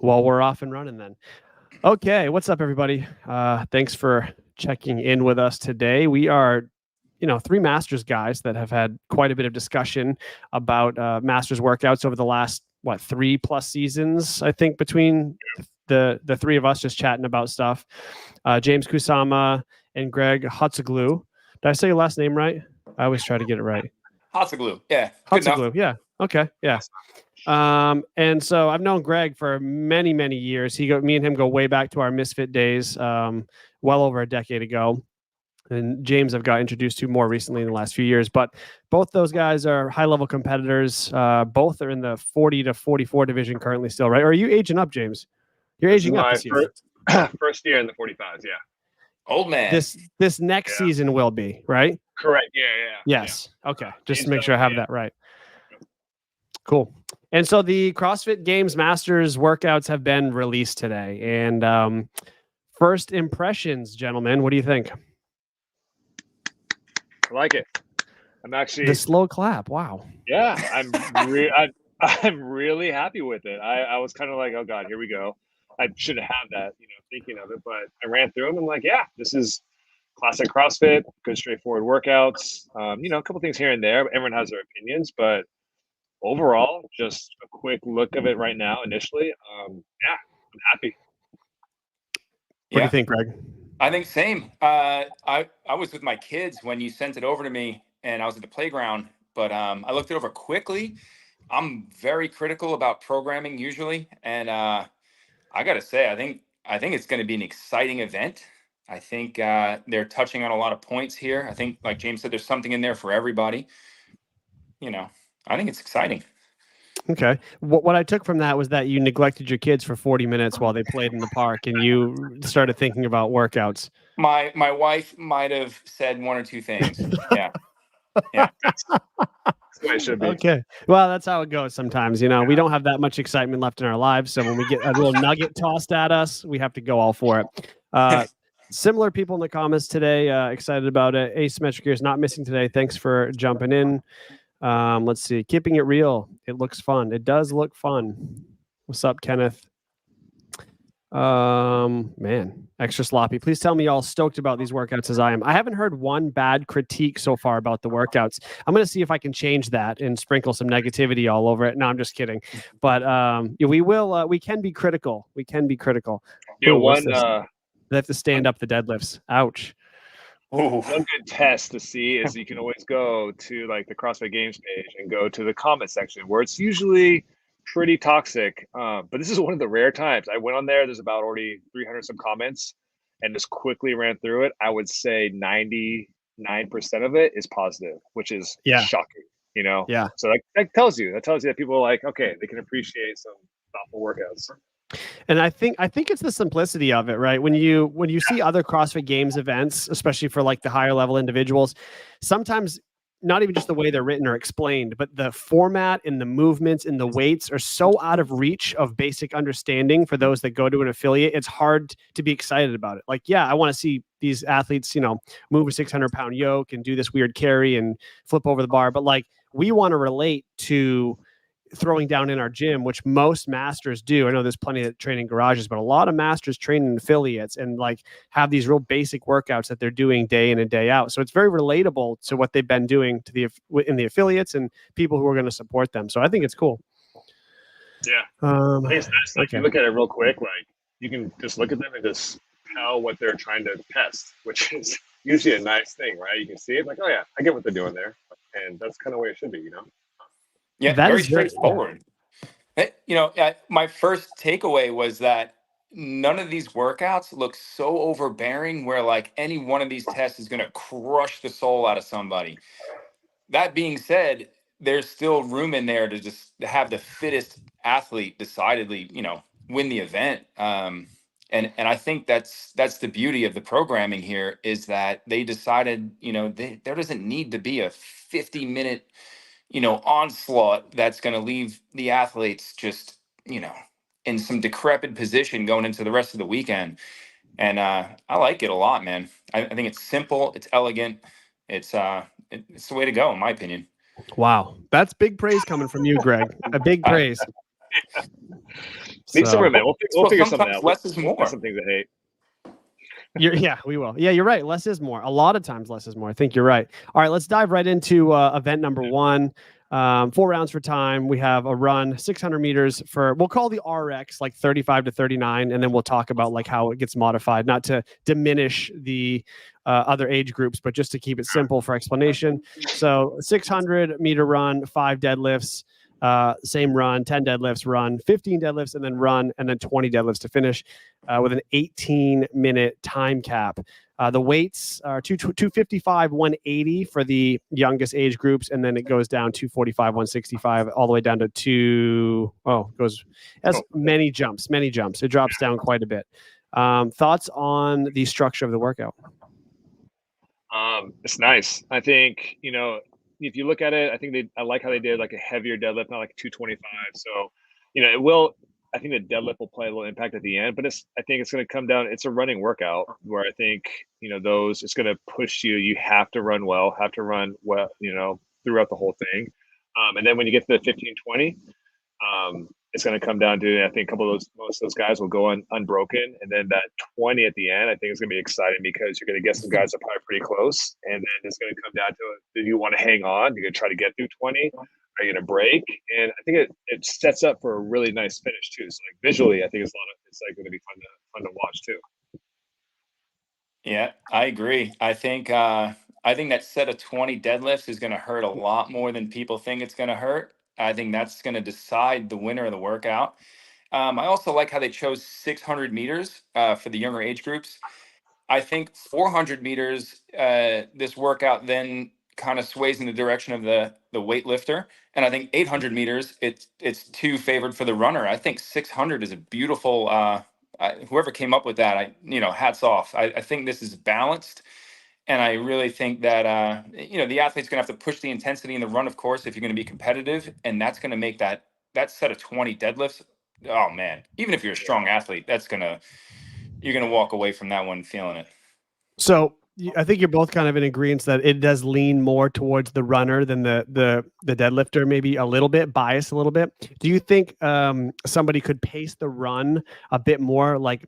Well, we're off and running then. Okay, what's up, everybody? Thanks for checking in with us today. We are, three Masters guys that have had quite a bit of discussion about Masters workouts over the last 3+ seasons. I think between the three of us just chatting about stuff. James Kusama and Greg Hutzaglu. Did I say your last name right? I always try to get it right. Hutzaglu, yeah. Hutzaglu, yeah. Okay, yeah. And so I've known Greg for many, many years. Me and him go way back to our Misfit days, well over a decade ago. And James I've got introduced to more recently in the last few years. But both those guys are high-level competitors. Both are in the 40 to 44 division currently still, right? Or are you aging up, James? You're aging up this year. First year in the 45s, yeah. Old man. This next season will be, right? Correct, yeah. Yes. Yeah. Okay, just to make sure I have that right. Cool. And so the CrossFit Games Masters workouts have been released today. And first impressions, gentlemen, what do you think? I like it. I'm actually the slow clap. Wow. Yeah, I'm really happy with it. I was kind of like, oh God, here we go. I should have that, thinking of it, but I ran through them. I'm like, yeah, this is classic CrossFit, good straightforward workouts. A couple things here and there. Everyone has their opinions, but overall, just a quick look of it right now. Initially, I'm happy. What do you think, Greg? I think same. I was with my kids when you sent it over to me, and I was at the playground. But I looked it over quickly. I'm very critical about programming usually, and I got to say, I think it's going to be an exciting event. I think they're touching on a lot of points here. I think, like James said, there's something in there for everybody. I think it's exciting. Okay. What I took from that was that you neglected your kids for 40 minutes while they played in the park and you started thinking about workouts. My wife might have said one or two things. Yeah. That's the way it should be. Okay. Well, that's how it goes sometimes. We don't have that much excitement left in our lives. So when we get a little nugget tossed at us, we have to go all for it. Similar people in the comments today, excited about it. Asymmetric Gears not missing today. Thanks for jumping in. Let's see. Keeping it real. It looks fun. It does look fun. What's up, Kenneth? Man, extra sloppy. Please tell me y'all stoked about these workouts as I am. I haven't heard one bad critique so far about the workouts. I'm going to see if I can change that and sprinkle some negativity all over it. No, I'm just kidding. But we will. We can be critical. We can be critical. Yeah, they have to stand up the deadlifts. Ouch. One good test to see is you can always go to like the CrossFit Games page and go to the comment section where it's usually pretty toxic. But this is one of the rare times I went on there. There's about already 300 some comments and just quickly ran through it. I would say 99% of it is positive, which is shocking, Yeah. So that tells you that people are like, okay, they can appreciate some thoughtful workouts. And I think it's the simplicity of it, right? When you see other CrossFit Games events, especially for like the higher level individuals, sometimes not even just the way they're written or explained, but the format and the movements and the weights are so out of reach of basic understanding for those that go to an affiliate. It's hard to be excited about it. Like, yeah, I want to see these athletes, move a 600-pound yoke and do this weird carry and flip over the bar. But like, we want to relate to throwing down in our gym, which most masters do. I know there's plenty of training garages, but a lot of masters train in affiliates and like have these real basic workouts that they're doing day in and day out. So it's very relatable to what they've been doing in the affiliates and people who are going to support them. So I think it's cool. Yeah. I think it's nice. Like, you look at it real quick, like you can just look at them and just tell what they're trying to test, which is usually a nice thing, right? You can see it like, oh yeah, I get what they're doing there. And that's kind of the way it should be, Yeah, very straightforward. My first takeaway was that none of these workouts look so overbearing where like any one of these tests is going to crush the soul out of somebody. That being said, there's still room in there to just have the fittest athlete decidedly, win the event. And I think that's the beauty of the programming here is that they decided, there doesn't need to be a 50-minute onslaught that's going to leave the athletes just, in some decrepit position going into the rest of the weekend. And I like it a lot, man. I think it's simple. It's elegant. It's the way to go, in my opinion. Wow. That's big praise coming from you, Greg. A big praise. Leave some room, man. We'll figure something sometimes out. less is more. That's some things I hate. Yeah, we will. Yeah, you're right. Less is more. A lot of times, less is more. I think you're right. All right, let's dive right into event number 1. 4 rounds for time. We have a run, 600 meters for, we'll call the RX like 35 to 39, and then we'll talk about like how it gets modified, not to diminish the other age groups, but just to keep it simple for explanation. So 600-meter run, 5 deadlifts. Same run, 10 deadlifts, run, 15 deadlifts, and then run, and then 20 deadlifts to finish with an 18-minute time cap. The weights are 255, 180 for the youngest age groups, and then it goes down 245, 165, all the way down to many jumps. It drops down quite a bit. Thoughts on the structure of the workout? It's nice. I think, if you look at it, I like how they did like a heavier deadlift, not like 225. So, I think the deadlift will play a little impact at the end, but I think it's going to come down. It's a running workout where I think, it's going to push you. You have to run well, throughout the whole thing. And then when you get to the 15-20, it's going to come down to, I think most of those guys will go unbroken. And then that 20 at the end, I think it's going to be exciting because you're going to get some guys that are probably pretty close. And then it's going to come down to, do you want to hang on? You're going to try to get through 20? Are you going to break? And I think it sets up for a really nice finish too. So like visually, I think it's going to be fun to watch too. Yeah, I agree. I think that set of 20 deadlifts is going to hurt a lot more than people think it's going to hurt. I think that's going to decide the winner of the workout. I also like how they chose 600 meters for the younger age groups. I think 400 meters, this workout then kind of sways in the direction of the weightlifter. And I think 800 meters, it's too favored for the runner. I think 600 is a beautiful, whoever came up with that, hats off. I think this is balanced. And I really think that, the athlete's going to have to push the intensity in the run, of course, if you're going to be competitive. And that's going to make that set of 20 deadlifts. Oh, man, even if you're a strong athlete, you're going to walk away from that one feeling it. So I think you're both kind of in agreement that it does lean more towards the runner than the deadlifter, maybe a little bit biased a little bit. Do you think somebody could pace the run a bit more, like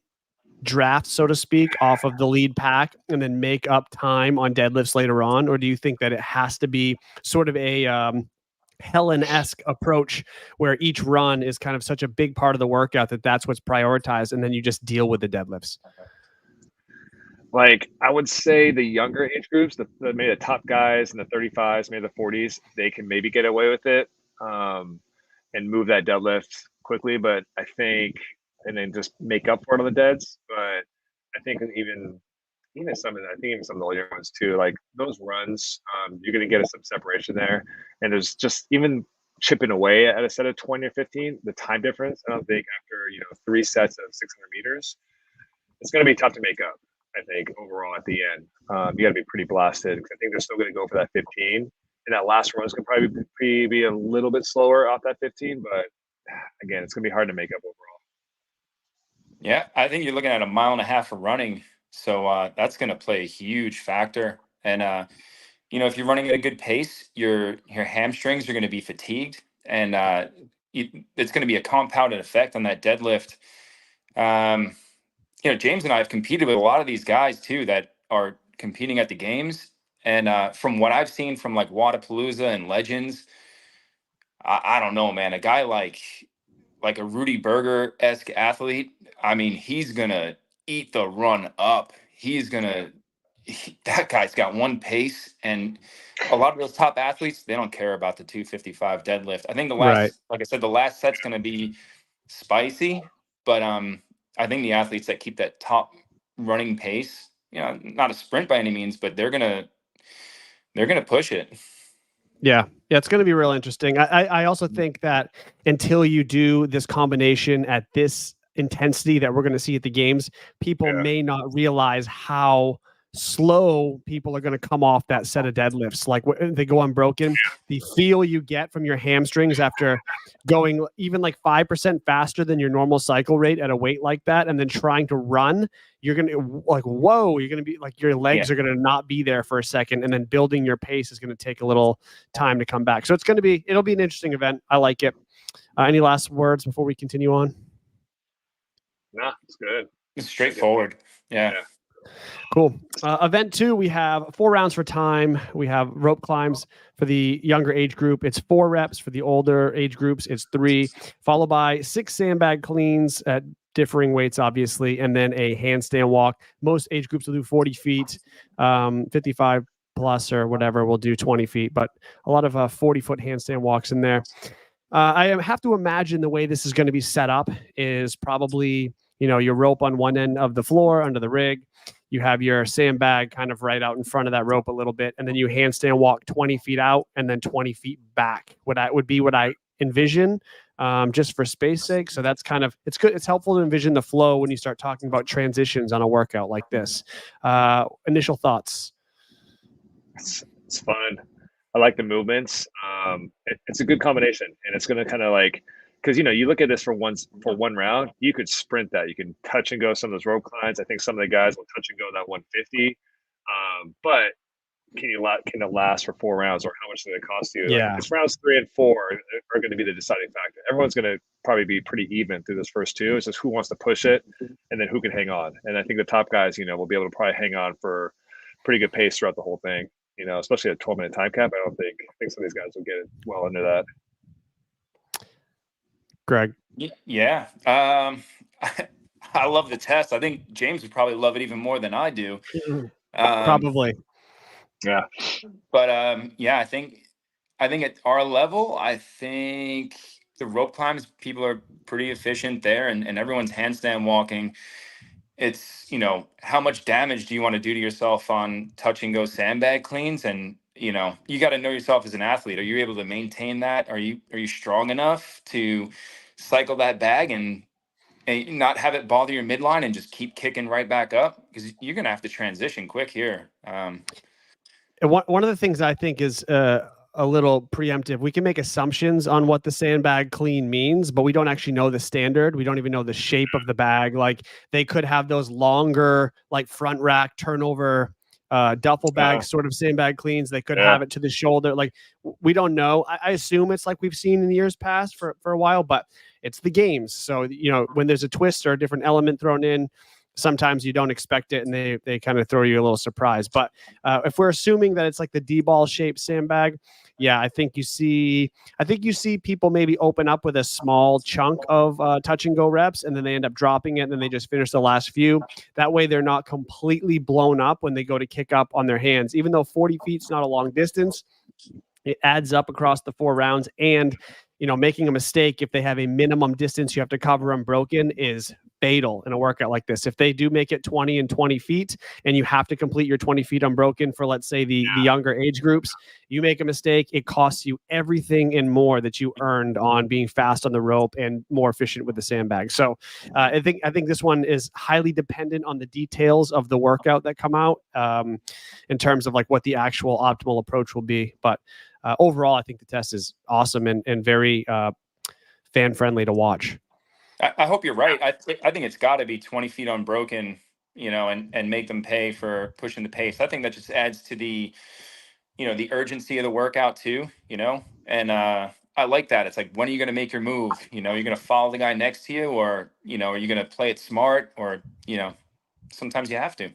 draft, so to speak, off of the lead pack and then make up time on deadlifts later on? Or do you think that it has to be sort of a Helen-esque approach where each run is kind of such a big part of the workout that's what's prioritized, and then you just deal with the deadlifts? Like, I would say the younger age groups, maybe the top guys in the 35s, maybe the 40s, they can maybe get away with it and move that deadlift quickly. But I think, and then just make up for it on the deads. But I think even some of the older ones too, like those runs, you're going to get some separation there. And there's just even chipping away at a set of 20 or 15, the time difference, I don't think after, 3 sets of 600 meters, it's going to be tough to make up. I think overall at the end, you got to be pretty blasted because I think they're still going to go for that 15. And that last run is going to probably be a little bit slower off that 15, but again, it's going to be hard to make up overall. Yeah, I think you're looking at 1.5 miles of running, so that's going to play a huge factor. And if you're running at a good pace, your hamstrings are going to be fatigued, and it's going to be a compounded effect on that deadlift. James and I have competed with a lot of these guys too that are competing at the games. And from what I've seen from like Wodapalooza and Legends, I don't know, man, a guy like a Rudy Berger-esque athlete, I mean, he's going to eat the run up. That guy's got one pace. And a lot of those top athletes, they don't care about the 255 deadlift. I think like I said, the last set's going to be spicy, but I think the athletes that keep that top running pace, not a sprint by any means, but they're gonna push it. Yeah, it's going to be real interesting. I also think that until you do this combination at this intensity that we're going to see at the games, people may not realize how slow people are going to come off that set of deadlifts. Like when they go unbroken, the feel you get from your hamstrings after going even like 5% faster than your normal cycle rate at a weight like that, and then trying to run, you're going to like, whoa, you're going to be like, your legs are going to not be there for a second. And then building your pace is going to take a little time to come back. So it'll be an interesting event. I like it. Any last words before we continue on? No, it's good. It's straightforward. Yeah. Cool. Event 2, we have 4 rounds for time. We have rope climbs for the younger age group. It's 4 reps. For the older age groups, it's 3, followed by 6 sandbag cleans at differing weights, obviously, and then a handstand walk. Most age groups will do 40 feet, 55 plus or whatever will do 20 feet, but a lot of 40-foot handstand walks in there. I have to imagine the way this is going to be set up is probably, your rope on one end of the floor under the rig. You have your sandbag kind of right out in front of that rope a little bit, and then you handstand walk 20 feet out and then 20 feet back. What I envision, just for space sake. So that's it's good. It's helpful to envision the flow when you start talking about transitions on a workout like this. Initial thoughts? It's fun. I like the movements. It's a good combination, and it's going to kind of because you look at this for one round, you could sprint that. You can touch and go some of those rope climbs. I think some of the guys will touch and go that 150. But can it last for 4 rounds, or how much does it cost you? Yeah. It's rounds 3 and 4 are going to be the deciding factor. Everyone's going to probably be pretty even through this first 2. It's just who wants to push it, and then who can hang on. And I think the top guys, will be able to probably hang on for pretty good pace throughout the whole thing. Especially a 12-minute time cap. I think some of these guys will get it well under that. Greg? Yeah. I love the test. I think James would probably love it even more than I do. Probably. Yeah. But I think at our level, I think the rope climbs, people are pretty efficient there, and everyone's handstand walking. It's, how much damage do you want to do to yourself on touch and go sandbag cleans? And, you got to know yourself as an athlete. Are you able to maintain that? Are you strong enough to cycle that bag and not have it bother your midline and just keep kicking right back up? Because you're going to have to transition quick here. And one of the things I think is a little preemptive. We can make assumptions on what the sandbag clean means, but we don't actually know the standard. We don't even know the shape of the bag. Like, they could have those longer, like front rack turnover duffel bag sort of sandbag cleans. They could have it to the shoulder. Like, we don't know. I assume it's like we've seen in years past for a while, but it's the games. So, when there's a twist or a different element thrown in, sometimes you don't expect it, and they kind of throw you a little surprise. But if we're assuming that it's like the D-ball shaped sandbag, I think you see people maybe open up with a small chunk of touch and go reps, and then they end up dropping it, and then they just finish the last few. That way they're not completely blown up when they go to kick up on their hands. Even though 40 feet is not a long distance, it adds up across the 4 rounds. And making a mistake if they have a minimum distance you have to cover unbroken is fatal in a workout like this. If they do make it 20 and 20 feet and you have to complete your 20 feet unbroken for, let's say, the younger age groups, you make a mistake, it costs you everything and more that you earned on being fast on the rope and more efficient with the sandbag. So I think this one is highly dependent on the details of the workout that come out in terms of like what the actual optimal approach will be. But overall, I think the test is awesome and very fan-friendly to watch. I hope you're right. I think it's got to be 20 feet unbroken, and make them pay for pushing the pace. I think that just adds to the, the urgency of the workout too, and I like that. It's like, when are you going to make your move? You're going to follow the guy next to you, or, are you going to play it smart, or, sometimes you have to.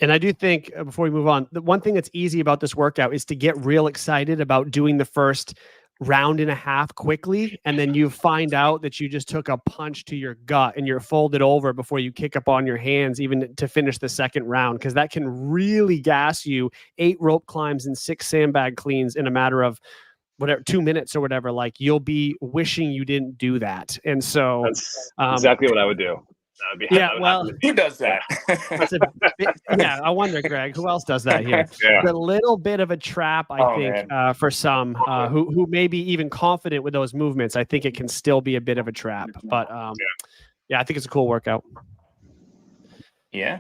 And I do think, before we move on, the one thing that's easy about this workout is to get real excited about doing the first round and a half quickly, and then you find out that you just took a punch to your gut and you're folded over before you kick up on your hands even to finish the second round, because that can really gas you. 8 rope climbs and 6 sandbag cleans in a matter of 2 minutes or whatever. Like, you'll be wishing you didn't do that. And so that's exactly what I would do. Who does that? I wonder, Greg, who else does that here? It's a little bit of a trap, I think, for some who may be even confident with those movements. I think it can still be a bit of a trap, but I think it's a cool workout. Yeah.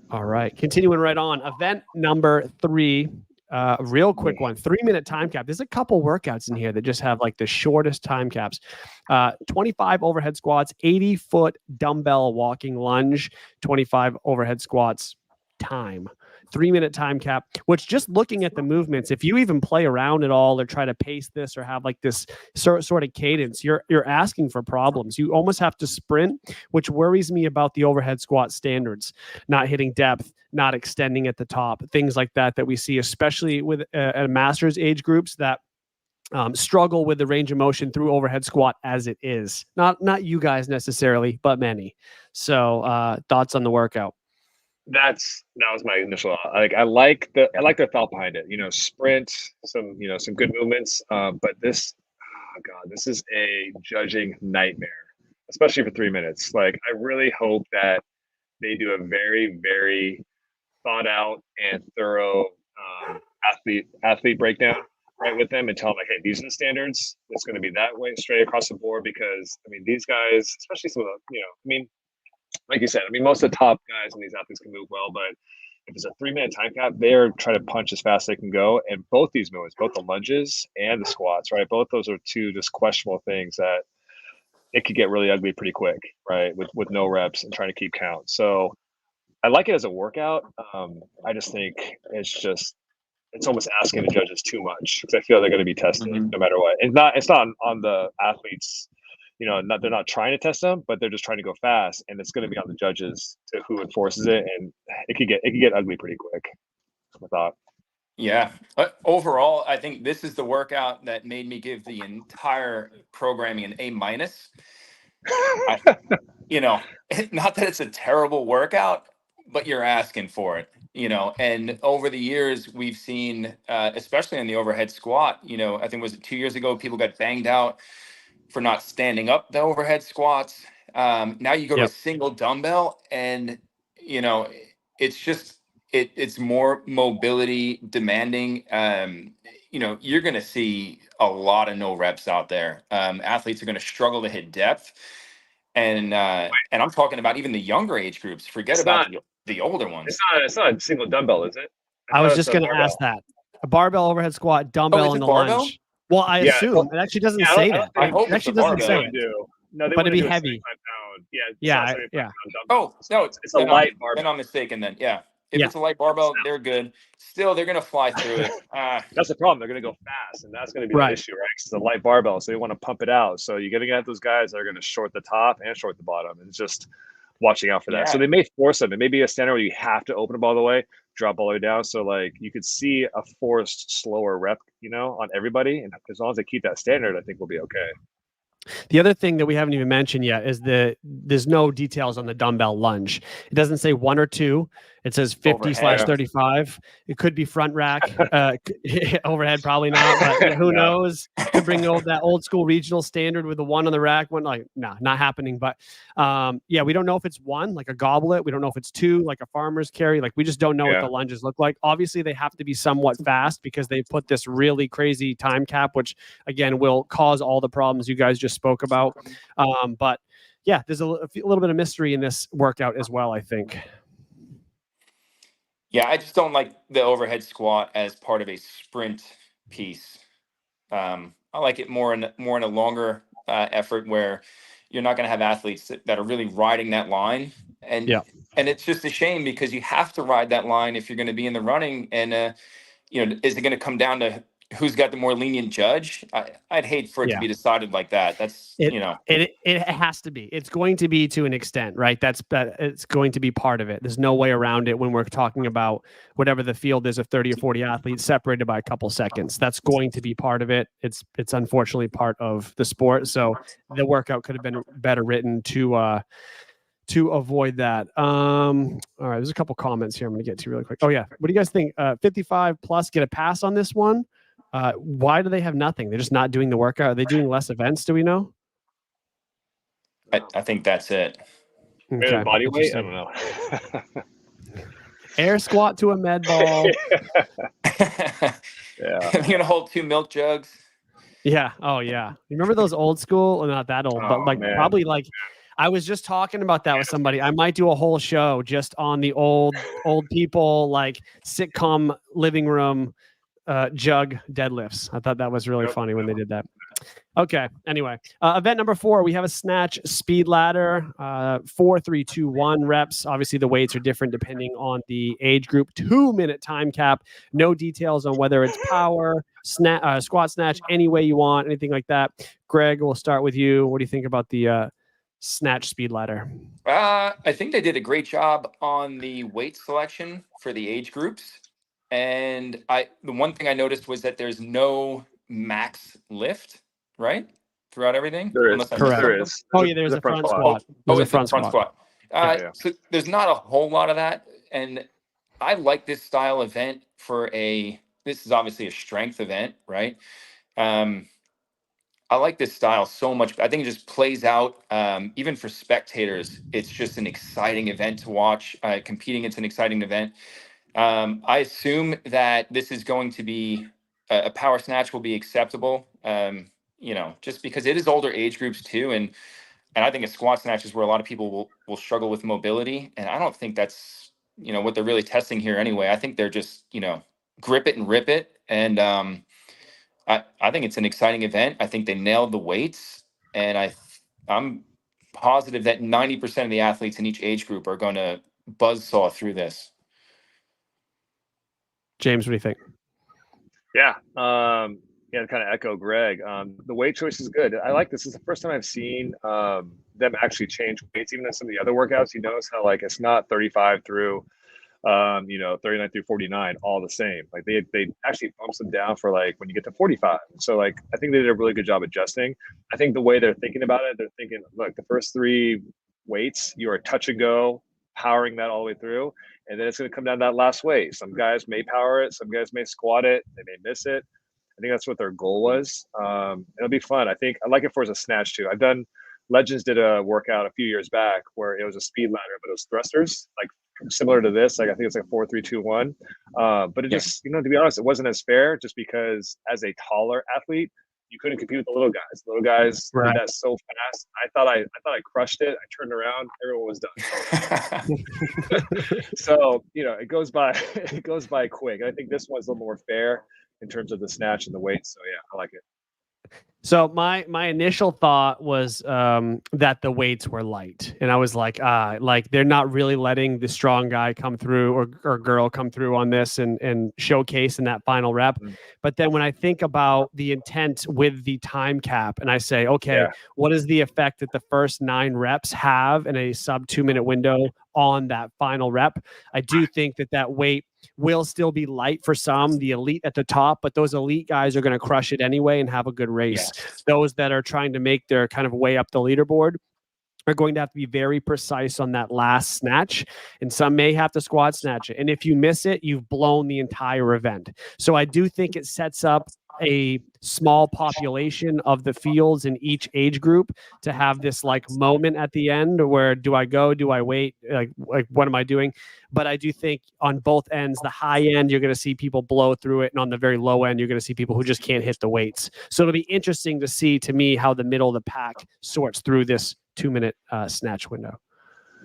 All right, continuing right on. Event number 3. Real quick one, 3-minute time cap. There's a couple workouts in here that just have like the shortest time caps. 25 overhead squats, 80-foot dumbbell walking lunge, 25 overhead squats time. 3-minute time cap, which just looking at the movements, if you even play around at all or try to pace this or have like this sort of cadence, you're asking for problems. You almost have to sprint, which worries me about the overhead squat standards, not hitting depth, not extending at the top, things like that we see, especially with masters age groups that struggle with the range of motion through overhead squat as it is. Not you guys necessarily, but many. So thoughts on the workout? That was my initial I like their thought behind it. Sprint, some good movements. But this, oh God, this is a judging nightmare, especially for 3 minutes. Like, I really hope that they do a very, very thought out and thorough athlete breakdown, right, with them, and tell them, like, hey, these are the standards. It's going to be that way straight across the board, because I mean, these guys, especially some of the, like you said, most of the top guys and these athletes can move well, but if it's a 3-minute time cap, they're trying to punch as fast as they can go. And both these movements, both the lunges and the squats, right, both those are two just questionable things that it could get really ugly pretty quick, right, with no reps and trying to keep count. So I like it as a workout. I just think it's almost asking the judges too much, because I feel they're going to be tested no matter what. It's not on the athletes. They're not trying to test them, but they're just trying to go fast, and it's going to be on the judges to who enforces it, and it could get ugly pretty quick. I thought. Yeah. Overall, I think this is the workout that made me give the entire programming an A-. Not that it's a terrible workout, but you're asking for it. And over the years, we've seen, especially in the overhead squat, I think was it 2 years ago, people got banged out for not standing up the overhead squats. Now you go to a single dumbbell, and it's more mobility demanding. You're going to see a lot of no reps out there. Athletes are going to struggle to hit depth, and I'm talking about even the younger age groups. Forget about the older ones. It's not a single dumbbell, is it? I was just going to ask that. A barbell overhead squat, dumbbell in the lunge. Well, I assume it actually doesn't say that. I hope it actually doesn't say it. No, but it'd be heavy. Yeah. Oh no, it's a light barbell. Then I'm mistaken. Then if it's a light barbell, they're good. Still, they're gonna fly through it. That's the problem. They're gonna go fast, and that's gonna be the issue, right? It's a light barbell, so they want to pump it out. So you're gonna get those guys that are gonna short the top and short the bottom, and it's just watching out for that. So they may force them. It may be a standard where you have to open them all the way, drop all the way down. So like you could see a forced slower rep, on everybody. And as long as they keep that standard, I think we'll be okay. The other thing that we haven't even mentioned yet is there's no details on the dumbbell lunge. It doesn't say 1 or 2. It says 50/35. It could be front rack, overhead, probably not, but who knows? Could bring that old school regional standard with the 1 on the rack. One, like, nah, not happening. But we don't know if it's 1, like a goblet. We don't know if it's 2, like a farmer's carry. Like, we just don't know what the lunges look like. Obviously, they have to be somewhat fast because they put this really crazy time cap, which again will cause all the problems you guys just spoke about. But yeah, there's a little bit of mystery in this workout as well, I think. Yeah, I just don't like the overhead squat as part of a sprint piece. I like it more in a longer effort where you're not going to have athletes that are really riding that line. And it's just a shame because you have to ride that line if you're going to be in the running. And is it going to come down to who's got the more lenient judge? I'd hate for it to be decided like that. That's it has to be. It's going to be to an extent, right? It's going to be part of it. There's no way around it when we're talking about whatever the field is of 30 or 40 athletes separated by a couple seconds. That's going to be part of it. It's unfortunately part of the sport. So the workout could have been better written to avoid that. All right, there's a couple comments here I'm going to get to really quick. Oh yeah, what do you guys think? 55 plus get a pass on this one? Why do they have nothing? They're just not doing the workout. Are they doing less events? Do we know? I think that's it. Okay. Body weight? I don't know. Air squat to a med ball. You're gonna hold 2 milk jugs. Yeah. Oh yeah. Remember those old school? Well, not that old, but probably like. I was just talking about that with somebody. I might do a whole show just on the old people, like sitcom living room jug deadlifts. I thought that was really funny when they did that. Okay. Anyway, event number 4, we have a snatch speed ladder, 4, 3, 2, 1 reps. Obviously, the weights are different depending on the age group. 2-minute time cap. No details on whether it's power, squat snatch, any way you want, anything like that. Greg, we'll start with you. What do you think about the snatch speed ladder? I think they did a great job on the weight selection for the age groups. And the one thing I noticed was that there's no max lift, right? Throughout everything? There is. Correct. There is. Oh, yeah, there's a front squat. There's a front squat. Yeah. So there's not a whole lot of that. And I like this style event this is obviously a strength event, right? I like this style so much. I think it just plays out, even for spectators. It's just an exciting event to watch. Competing, it's an exciting event. I assume that this is going to be a power snatch will be acceptable. Just because it is older age groups too, and I think a squat snatch is where a lot of people will struggle with mobility, and I don't think that's what they're really testing here anyway. I think they're just grip it and rip it, and I think it's an exciting event. I think they nailed the weights, and I'm positive that 90% of the athletes in each age group are going to buzzsaw through this. James, what do you think? Yeah. To kind of echo Greg, the weight choice is good. I like this. This is the first time I've seen them actually change weights. Even in some of the other workouts, you notice how like it's not 35 through 39 through 49 all the same. Like they actually bumps them down for like when you get to 45. So like I think they did a really good job adjusting. I think the way they're thinking about it, they're thinking, look, the first 3 weights, you are touch and go, powering that all the way through, and then it's going to come down to that last weight. Some guys may power it, some guys may squat it, they may miss it. I think that's what their goal was. It'll be fun. I think I like it for as a snatch too. Legends did a workout a few years back where it was a speed ladder, but it was thrusters, like similar to this. Like I think it's like 4, 3, 2, 1. But it just, to be honest, it wasn't as fair just because as a taller athlete, you couldn't compete with the little guys. The little guys did that so fast. I thought I crushed it. I turned around, everyone was done. So, it goes by quick. I think this one's a little more fair in terms of the snatch and the weight. So yeah, I like it. So my initial thought was that the weights were light, and I was like they're not really letting the strong guy come through or girl come through on this and showcase in that final rep. Mm-hmm. But then when I think about the intent with the time cap, and I say, okay, what is the effect that the first 9 reps have in a sub 2-minute window on that final rep? I do think that weight will still be light for some, the elite at the top, but those elite guys are going to crush it anyway and have a good race. Yes. Those that are trying to make their kind of way up the leaderboard are going to have to be very precise on that last snatch, and some may have to squat snatch it. And if you miss it, you've blown the entire event. So I do think it sets up a small population of the fields in each age group to have this like moment at the end where do I go, do I wait, like what am I doing? But I do think on both ends, the high end, you're going to see people blow through it, and on the very low end, you're going to see people who just can't hit the weights. So it'll be interesting to see, to me, how the middle of the pack sorts through this 2-minute snatch window.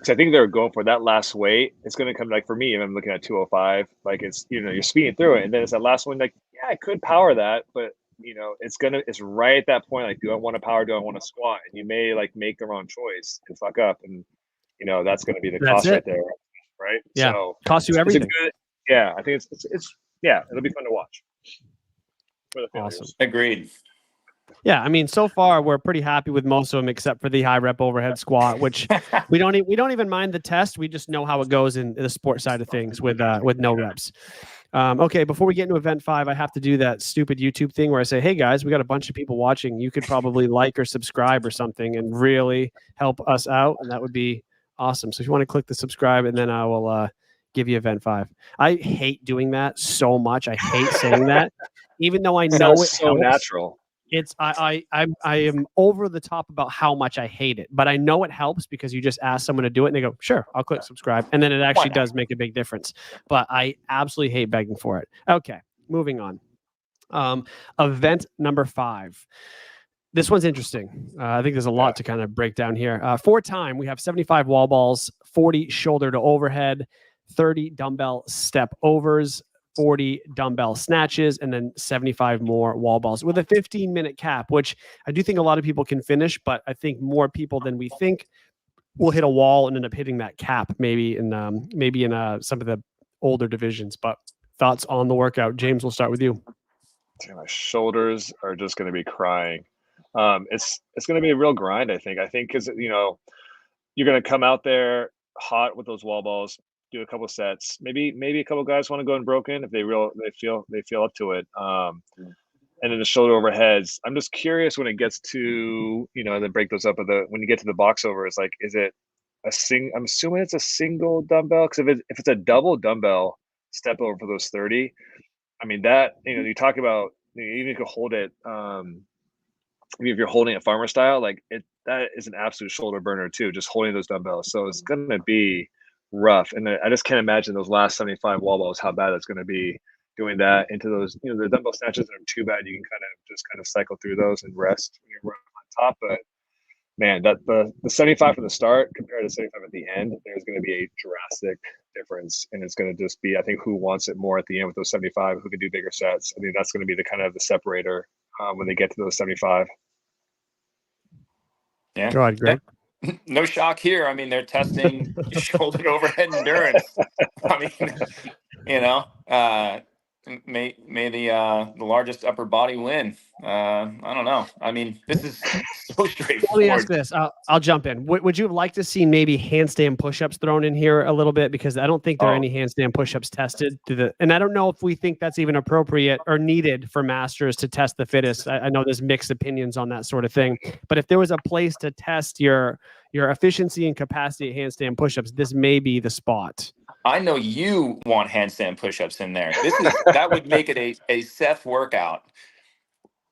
So I think they're going for that last weight. It's going to come, like for me, I'm looking at 205. Like it's, you're speeding through it, and then it's that last one. Like, yeah, I could power that, but it's right at that point. Like, do I want to power? Do I want to squat? And you may like make the wrong choice and fuck up, and that's going to be the cost right there, right? Yeah, so costs you everything. I think it's it'll be fun to watch. For the failures. Awesome. Agreed. Yeah, I mean, so far we're pretty happy with most of them, except for the high rep overhead squat, which we don't even mind the test. We just know how it goes in the sport side of things with no reps. Okay, before we get into event 5, I have to do that stupid YouTube thing where I say, "Hey guys, we got a bunch of people watching. You could probably like or subscribe or something and really help us out, and that would be awesome." So if you want to click the subscribe, and then I will give you event 5. I hate doing that so much. I hate saying that, even though I know it's so natural. It's I am over the top about how much I hate it, but I know it helps because you just ask someone to do it and they go, "Sure, I'll click subscribe," and then it actually does make a big difference. But I absolutely hate begging for it. Okay, moving on. Event number 5. This one's interesting. I think there's a lot to kind of break down here. For time, we have 75 wall balls, 40 shoulder to overhead, 30 dumbbell step overs, 40 dumbbell snatches, and then 75 more wall balls with a 15-minute cap, which I do think a lot of people can finish, but I think more people than we think will hit a wall and end up hitting that cap maybe in some of the older divisions. But thoughts on the workout? James, we'll start with you. Dude, my shoulders are just going to be crying. It's going to be a real grind, I think. Because, you're going to come out there hot with those wall balls, do a couple sets. Maybe a couple guys want to go unbroken if they feel up to it. And then the shoulder overheads. I'm just curious when it gets to, then break those up. When you get to the box over, it's like, is it I'm assuming it's a single dumbbell, because if it's a double dumbbell step over for those 30, I mean, that, you talk about, even if you could hold it, if you're holding it farmer style, that is an absolute shoulder burner too, just holding those dumbbells. So it's going to be rough. And I just can't imagine those last 75 wall balls, how bad it's going to be doing that into those, the dumbbell snatches aren't too bad. You can kind of cycle through those and rest when you're on top. But man, that the 75 from the start compared to 75 at the end, there's going to be a drastic difference, and it's going to just be, I think, who wants it more at the end with those 75, who can do bigger sets. I mean, that's going to be the kind of the separator when they get to those 75. Yeah. Go ahead, Greg. No shock here. I mean, they're testing shoulder overhead endurance. I mean, may the largest upper body win. I don't know. I mean, this is so straightforward. Let me ask this. I'll jump in. Would you like to see maybe handstand push-ups thrown in here a little bit? Because I don't think there are any handstand push-ups tested. And I don't know if we think that's even appropriate or needed for Masters to test the fittest. I know there's mixed opinions on that sort of thing. But if there was a place to test your efficiency and capacity at handstand push-ups, this may be the spot. I know you want handstand push-ups in there. That would make it a Seth workout.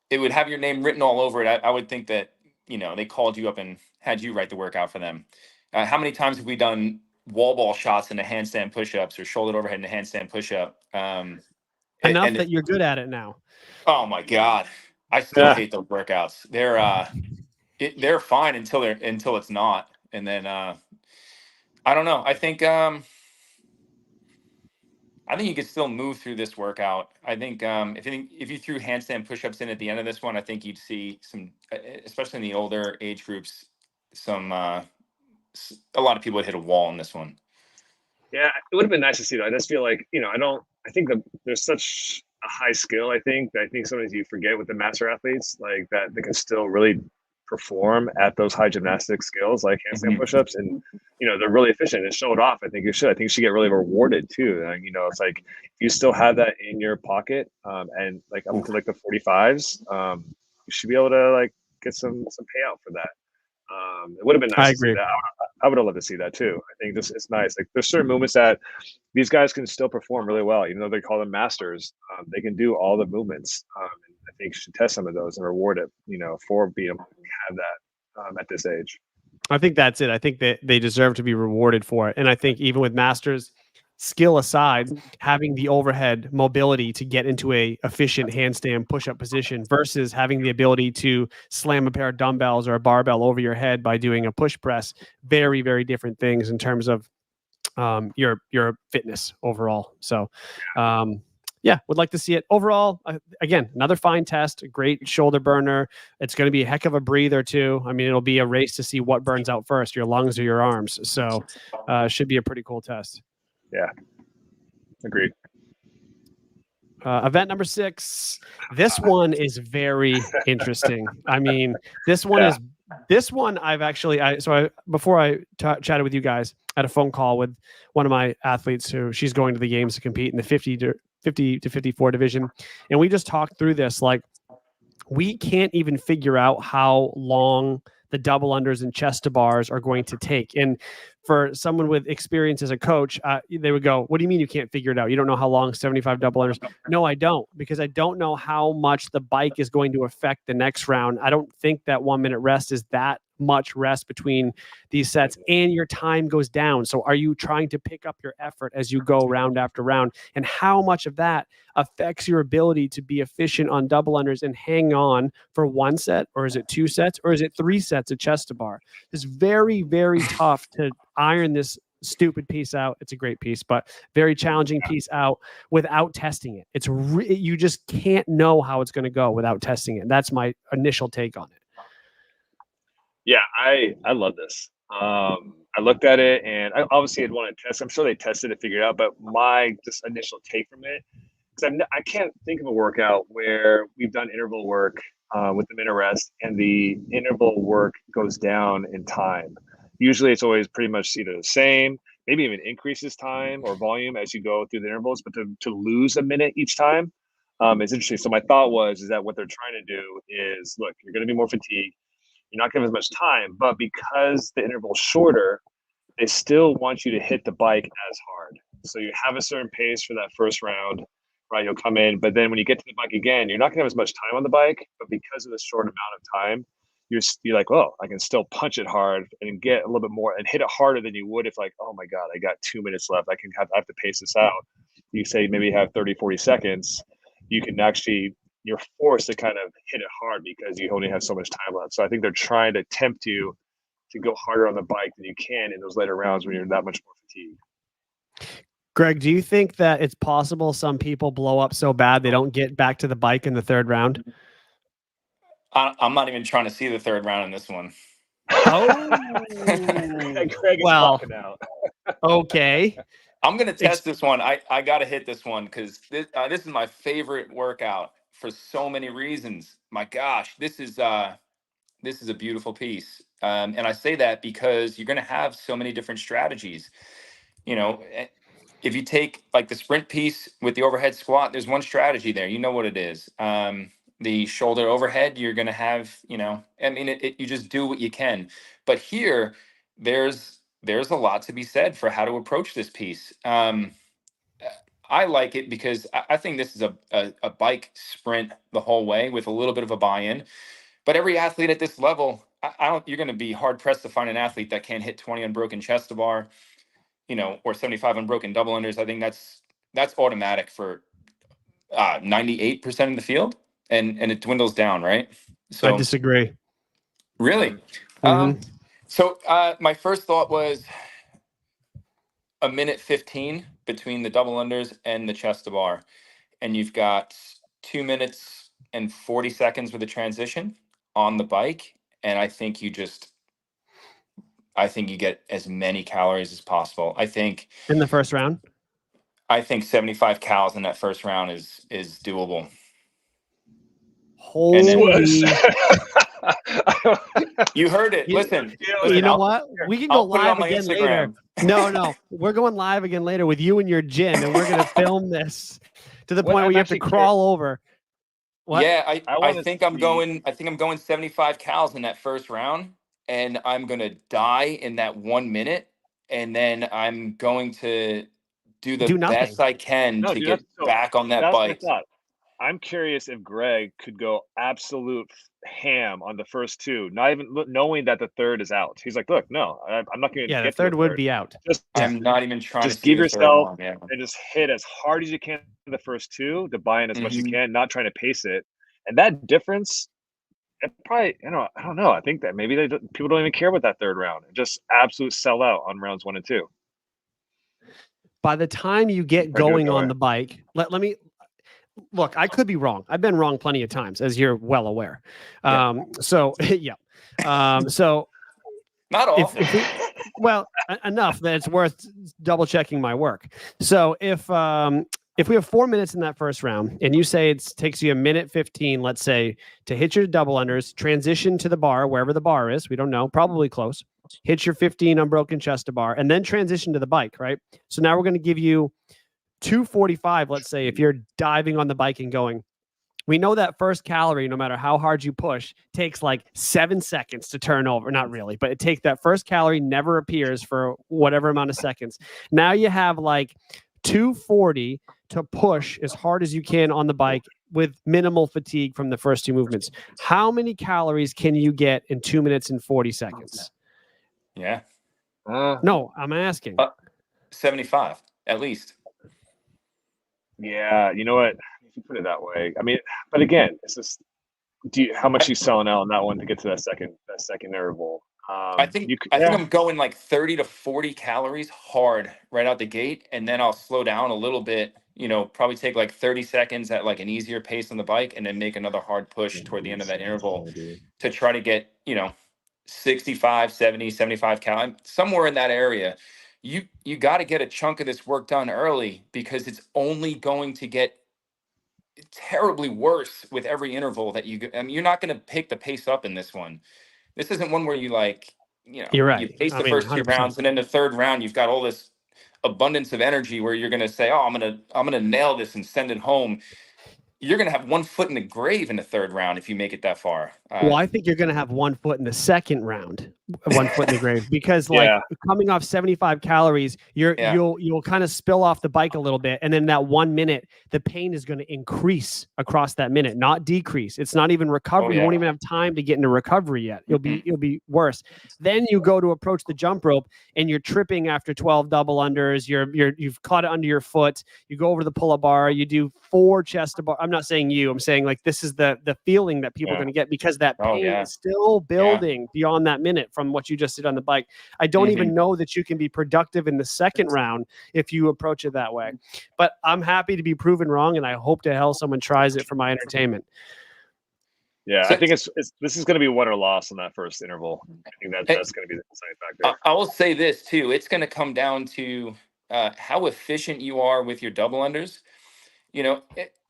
It would have your name written all over it. I would think that, they called you up and had you write the workout for them. How many times have we done wall ball shots into handstand push-ups or shoulder overhead into handstand push-up? Enough that you're good at it now. Oh my God. I still hate those workouts. They're fine until it's not. And then, I don't know. I think you could still move through this workout. I think if you threw handstand push-ups in at the end of this one, I think you'd see some, especially in the older age groups, a lot of people would hit a wall in this one. Yeah, it would have been nice to see that. I just feel like, I think that there's such a high skill. I think sometimes you forget with the master athletes, like that they can still really perform at those high gymnastic skills like handstand push-ups, and they're really efficient and show it off. I think you should get really rewarded too. And it's like if you still have that in your pocket and like up to like the 45s, you should be able to get some payout for that. It would have been nice. I agree. To see that. I would have loved to see that too. I think it's nice. Like there's certain movements that these guys can still perform really well, even though they call them masters. They can do all the movements. And I think you should test some of those and reward it, for being able to have that at this age. I think that's it. I think that they deserve to be rewarded for it. And I think even with masters, skill aside, having the overhead mobility to get into a efficient handstand push-up position versus having the ability to slam a pair of dumbbells or a barbell over your head by doing a push press, very, very different things in terms of your fitness overall. So, would like to see it overall. Again, another fine test, a great shoulder burner. It's going to be a heck of a breather too. I mean, it'll be a race to see what burns out first, your lungs or your arms. So, should be a pretty cool test. Yeah, agreed. Event number 6. This one is very interesting. I mean, this one I've actually, before I chatted with you guys, I had a phone call with one of my athletes who she's going to the games to compete in the 50 to 54 division. And we just talked through this. Like, we can't even figure out how long the double unders and chest to bars are going to take. And for someone with experience as a coach, they would go, what do you mean you can't figure it out? You don't know how long 75 double unders? No, I don't, because I don't know how much the bike is going to affect the next round. I don't think that 1 minute rest is that much rest between these sets, and your time goes down. So are you trying to pick up your effort as you go round after round? And how much of that affects your ability to be efficient on double unders and hang on for 1 set, or is it 2 sets, or is it 3 sets of chest to bar? It's very, very tough to iron this stupid piece out. It's a great piece, but very challenging piece out without testing it. It's you just can't know how it's going to go without testing it. That's my initial take on it. Yeah, I love this. I looked at it, and I obviously I'd want to test. I'm sure they tested it, figured it out, but my just initial take from it, because I can't think of a workout where we've done interval work with the minute rest, and the interval work goes down in time. Usually, it's always pretty much either the same, maybe even increases time or volume as you go through the intervals, but to lose a minute each time is interesting. So my thought is that what they're trying to do is, look, you're going to be more fatigued. You're not giving as much time, but because the interval's shorter, they still want you to hit the bike as hard. So you have a certain pace for that first round, right? You'll come in, but then when you get to the bike again, you're not going to have as much time on the bike, but because of the short amount of time, you're like, oh, I can still punch it hard and get a little bit more and hit it harder than you would if like, oh my God, I got 2 minutes left. I have to pace this out. You say maybe you have 30, 40 seconds. You can actually, you're forced to kind of hit it hard because you only have so much time left. So I think they're trying to tempt you to go harder on the bike than you can in those later rounds when you're that much more fatigued. Greg, do you think that it's possible some people blow up so bad they don't get back to the bike in the third round? I'm not even trying to see the third round in this one. Oh, Greg is walking out. Okay. I'm going to test this one. I got to hit this one because this is my favorite workout for so many reasons. My gosh, this is a beautiful piece. And I say that because you're going to have so many different strategies. You know, if you take like the sprint piece with the overhead squat, there's one strategy there. You know what it is. The shoulder overhead, you're going to have, I mean, you just do what you can. But here, there's a lot to be said for how to approach this piece. I like it because I think this is a bike sprint the whole way with a little bit of a buy-in. But every athlete at this level, you're going to be hard pressed to find an athlete that can't hit 20 unbroken chest to bar, or 75 unbroken double unders. I think that's automatic for 98% of the field, and it dwindles down, right? So I disagree. Really? Mm-hmm. So my first thought was a minute 15 between the double unders and the chest to bar, and you've got 2 minutes and 40 seconds with a transition on the bike, and I think you get as many calories as possible. I think in the first round, 75 calories in that first round is doable. Holy! You heard it. Listen, you know what? We can go live again Instagram later. No, we're going live again later with you and your gin, and we're going to film this to the point where you have to crawl over. What? Yeah, I think I'm going 75 calories in that first round, and I'm going to die in that 1 minute, and then I'm going to do the best I can to get back on that bike. I'm curious if Greg could go absolute ham on the first two, not even knowing that the third is out. He's like, look, no, I'm not going to get the third would be out. I'm not even trying just to give yourself and just hit as hard as you can the first two to buy in as much as you can, not trying to pace it. And that difference, it probably, I don't know. I think that maybe people don't even care about that third round. Just absolute sell out on rounds 1 and 2. By the time you get going on the bike, let me look, I could be wrong. I've been wrong plenty of times, as you're well aware. So yeah. So not all. Well, enough that it's worth double checking my work. So if we have 4 minutes in that first round and you say it takes you a minute 15, let's say, to hit your double unders, transition to the bar, wherever the bar is, we don't know, probably close, hit your 15 unbroken chest to bar, and then transition to the bike, right? So now we're going to give you 245, let's say, if you're diving on the bike and going. We know that first calorie, no matter how hard you push, takes like 7 seconds to turn over. Not really, but it takes that first calorie never appears for whatever amount of seconds. Now you have like 240 to push as hard as you can on the bike with minimal fatigue from the first two movements. How many calories can you get in 2 minutes and 40 seconds? Yeah. No, I'm asking. 75 at least. Yeah, you know what? If you put it that way, I mean, but again, it's just how much you selling out on that one to get to that second interval. I think I'm going like 30 to 40 calories hard right out the gate, and then I'll slow down a little bit. Probably take like 30 seconds at like an easier pace on the bike, and then make another hard push toward the end of that interval to try to get 65, 70, 75 calories, somewhere in that area. You got to get a chunk of this work done early, because it's only going to get terribly worse with every interval that you. I mean, you're not going to pick the pace up in this one. This isn't one where you You're right. you pace the first 2 100%. rounds, and then the third round you've got all this abundance of energy where you're going to say, "Oh, I'm gonna nail this and send it home." You're going to have one foot in the grave in the third round if you make it that far. Well, I think you're going to have 1 foot in the second round, 1 foot in the grave, because coming off 75 calories, you'll kind of spill off the bike a little bit, and then that 1 minute, the pain is going to increase across that minute, not decrease. It's not even recovery. You won't even have time to get into recovery yet. You'll be worse. Then you go to approach the jump rope, and you're tripping after 12 double unders. You've caught it under your foot. You go over to the pull-up bar. You do 4 chest to bar. I'm not saying you. I'm saying like this is the feeling that people are going to get, because that pain is still building beyond that minute from what you just did on the bike. I don't even know that you can be productive in the second round if you approach it that way. But I'm happy to be proven wrong, and I hope to hell someone tries it for my entertainment. Yeah, so I think this is going to be win or loss on that first interval. I think that's going to be the deciding factor. I will say this too. It's going to come down to how efficient you are with your double unders.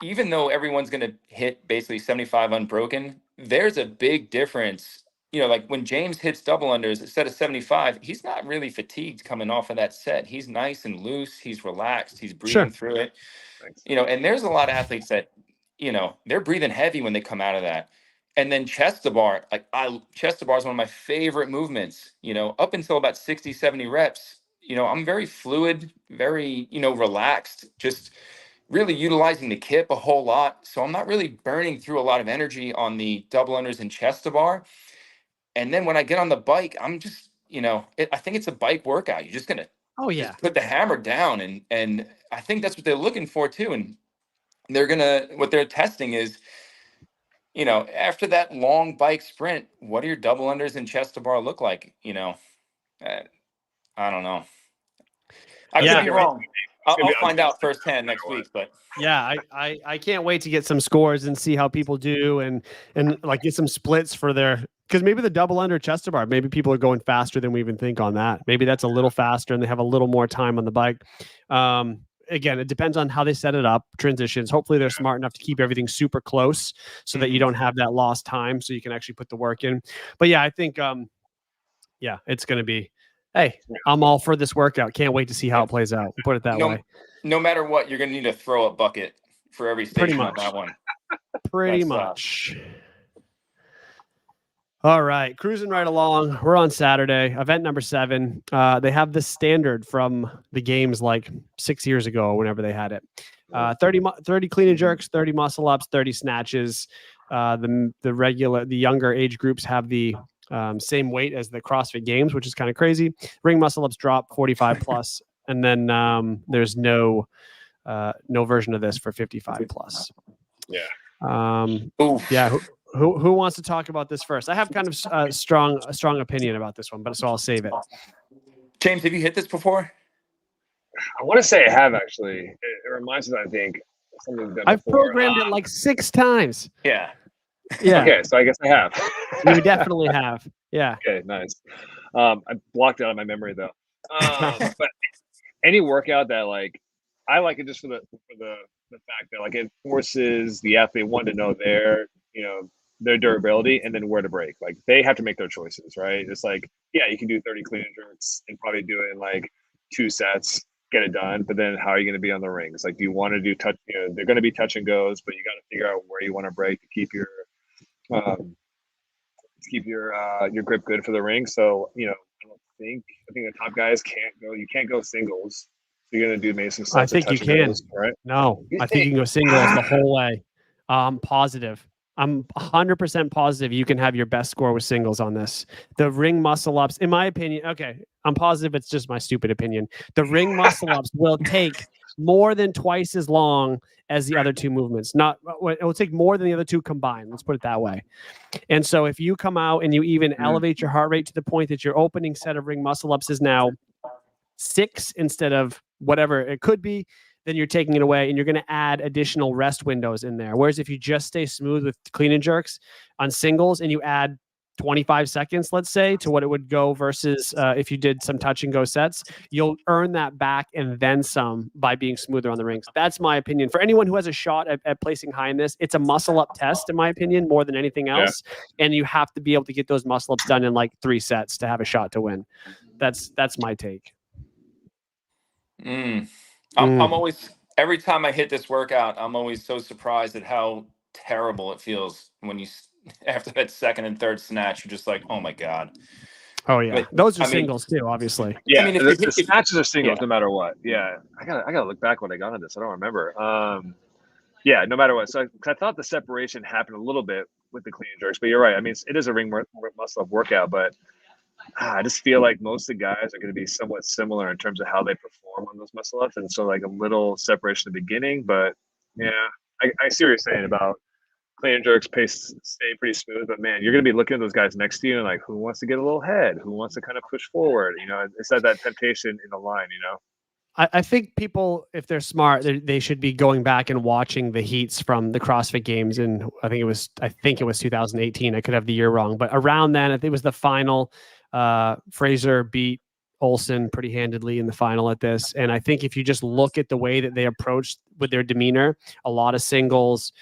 Even though everyone's going to hit basically 75 unbroken, there's a big difference. Like when James hits double unders instead of 75, he's not really fatigued coming off of that set. He's nice and loose. He's relaxed. He's breathing through it. Thanks. And there's a lot of athletes that, they're breathing heavy when they come out of that. And then chest to bar, chest to bar is one of my favorite movements. Up until about 60, 70 reps, I'm very fluid, very, relaxed, just really utilizing the kip a whole lot. So I'm not really burning through a lot of energy on the double unders and chest to bar. And then when I get on the bike, I'm just, I think it's a bike workout. You're just going to just put the hammer down. And I think that's what they're looking for too. And what they're testing is, after that long bike sprint, what do your double unders and chest to bar look like? I don't know. I could be wrong. I'll find out firsthand next week, but I can't wait to get some scores and see how people do, and like get some splits for because maybe the double under chest to bar, maybe people are going faster than we even think on that. Maybe that's a little faster and they have a little more time on the bike. Again, it depends on how they set it up, transitions. Hopefully they're smart enough to keep everything super close so that you don't have that lost time, so you can actually put the work in. But I think, it's going to be, hey, I'm all for this workout. Can't wait to see how it plays out. Put it that way. No matter what, you're going to need to throw a bucket for every station on that one. Pretty much. All right, cruising right along. We're on Saturday, event number 7. They have the standard from the games like 6 years ago, whenever they had it. 30 clean and jerks, 30 muscle ups, 30 snatches. The younger age groups have the same weight as the CrossFit Games, which is kind of crazy. Ring muscle ups drop 45 plus, and then there's no version of this for 55 plus. Who wants to talk about this first? I have kind of a strong opinion about this one, but so I'll save it. James, have you hit this before? I want to say I have, actually. It reminds me, I think, something done I've programmed it like 6 times. Yeah. Okay, so I guess I have. You definitely have. Yeah. Okay, nice. I blocked it out of my memory though. But any workout that I like it just for the fact that it forces the athlete to know their durability and then where to break. They have to make their choices, right? It's you can do 30 clean and jerks and probably do it in 2 sets, get it done. But then how are you going to be on the rings? Do you want to do touch? They're going to be touch and goes, but you got to figure out where you want to break to keep your grip good for the ring. So I think the top guys can't go. You can't go singles. So you're going to do maybe some. I think you can. Goes, right? No, I think you can go singles the whole way. I'm positive. I'm 100% positive you can have your best score with singles on this. The ring muscle ups, in my opinion, okay, I'm positive it's just my stupid opinion. The ring muscle ups will take more than twice as long as the other two movements. It will take more than the other two combined. Let's put it that way. And so if you come out and you even elevate your heart rate to the point that your opening set of ring muscle ups is now 6 instead of whatever it could be, then you're taking it away and you're going to add additional rest windows in there. Whereas if you just stay smooth with clean and jerks on singles and you add 25 seconds, let's say, to what it would go versus if you did some touch and go sets, you'll earn that back and then some by being smoother on the rings. That's my opinion. For anyone who has a shot at placing high in this, it's a muscle up test, in my opinion, more than anything else. Yeah. And you have to be able to get those muscle ups done in like 3 sets to have a shot to win. That's my take. I'm always, every time I hit this workout, I'm always so surprised at how terrible it feels when you, after that second and third snatch, you're just like, oh my God. Oh yeah. Like, those are singles too, obviously. Yeah. I mean, the snatches are singles no matter what. Yeah. I gotta look back when I got on this. I don't remember. Yeah, no matter what. So I thought the separation happened a little bit with the clean and jerks, but you're right. I mean, it is a ring muscle up workout, but I just feel like most of the guys are going to be somewhat similar in terms of how they perform on those muscle ups. And so like a little separation at the beginning, but yeah, I see what you're saying about clean and jerks pace stay pretty smooth, but man, you're going to be looking at those guys next to you and like, who wants to get a little head? Who wants to kind of push forward? You know, it's that temptation in the line, you know? I think people, if they're smart, they should be going back and watching the heats from the CrossFit Games. And I think it was 2018. I could have the year wrong, but around then, I think it was the final. Fraser beat Olsen pretty handedly in the final at this. And I think if you just look at the way that they approached with their demeanor, a lot of singles,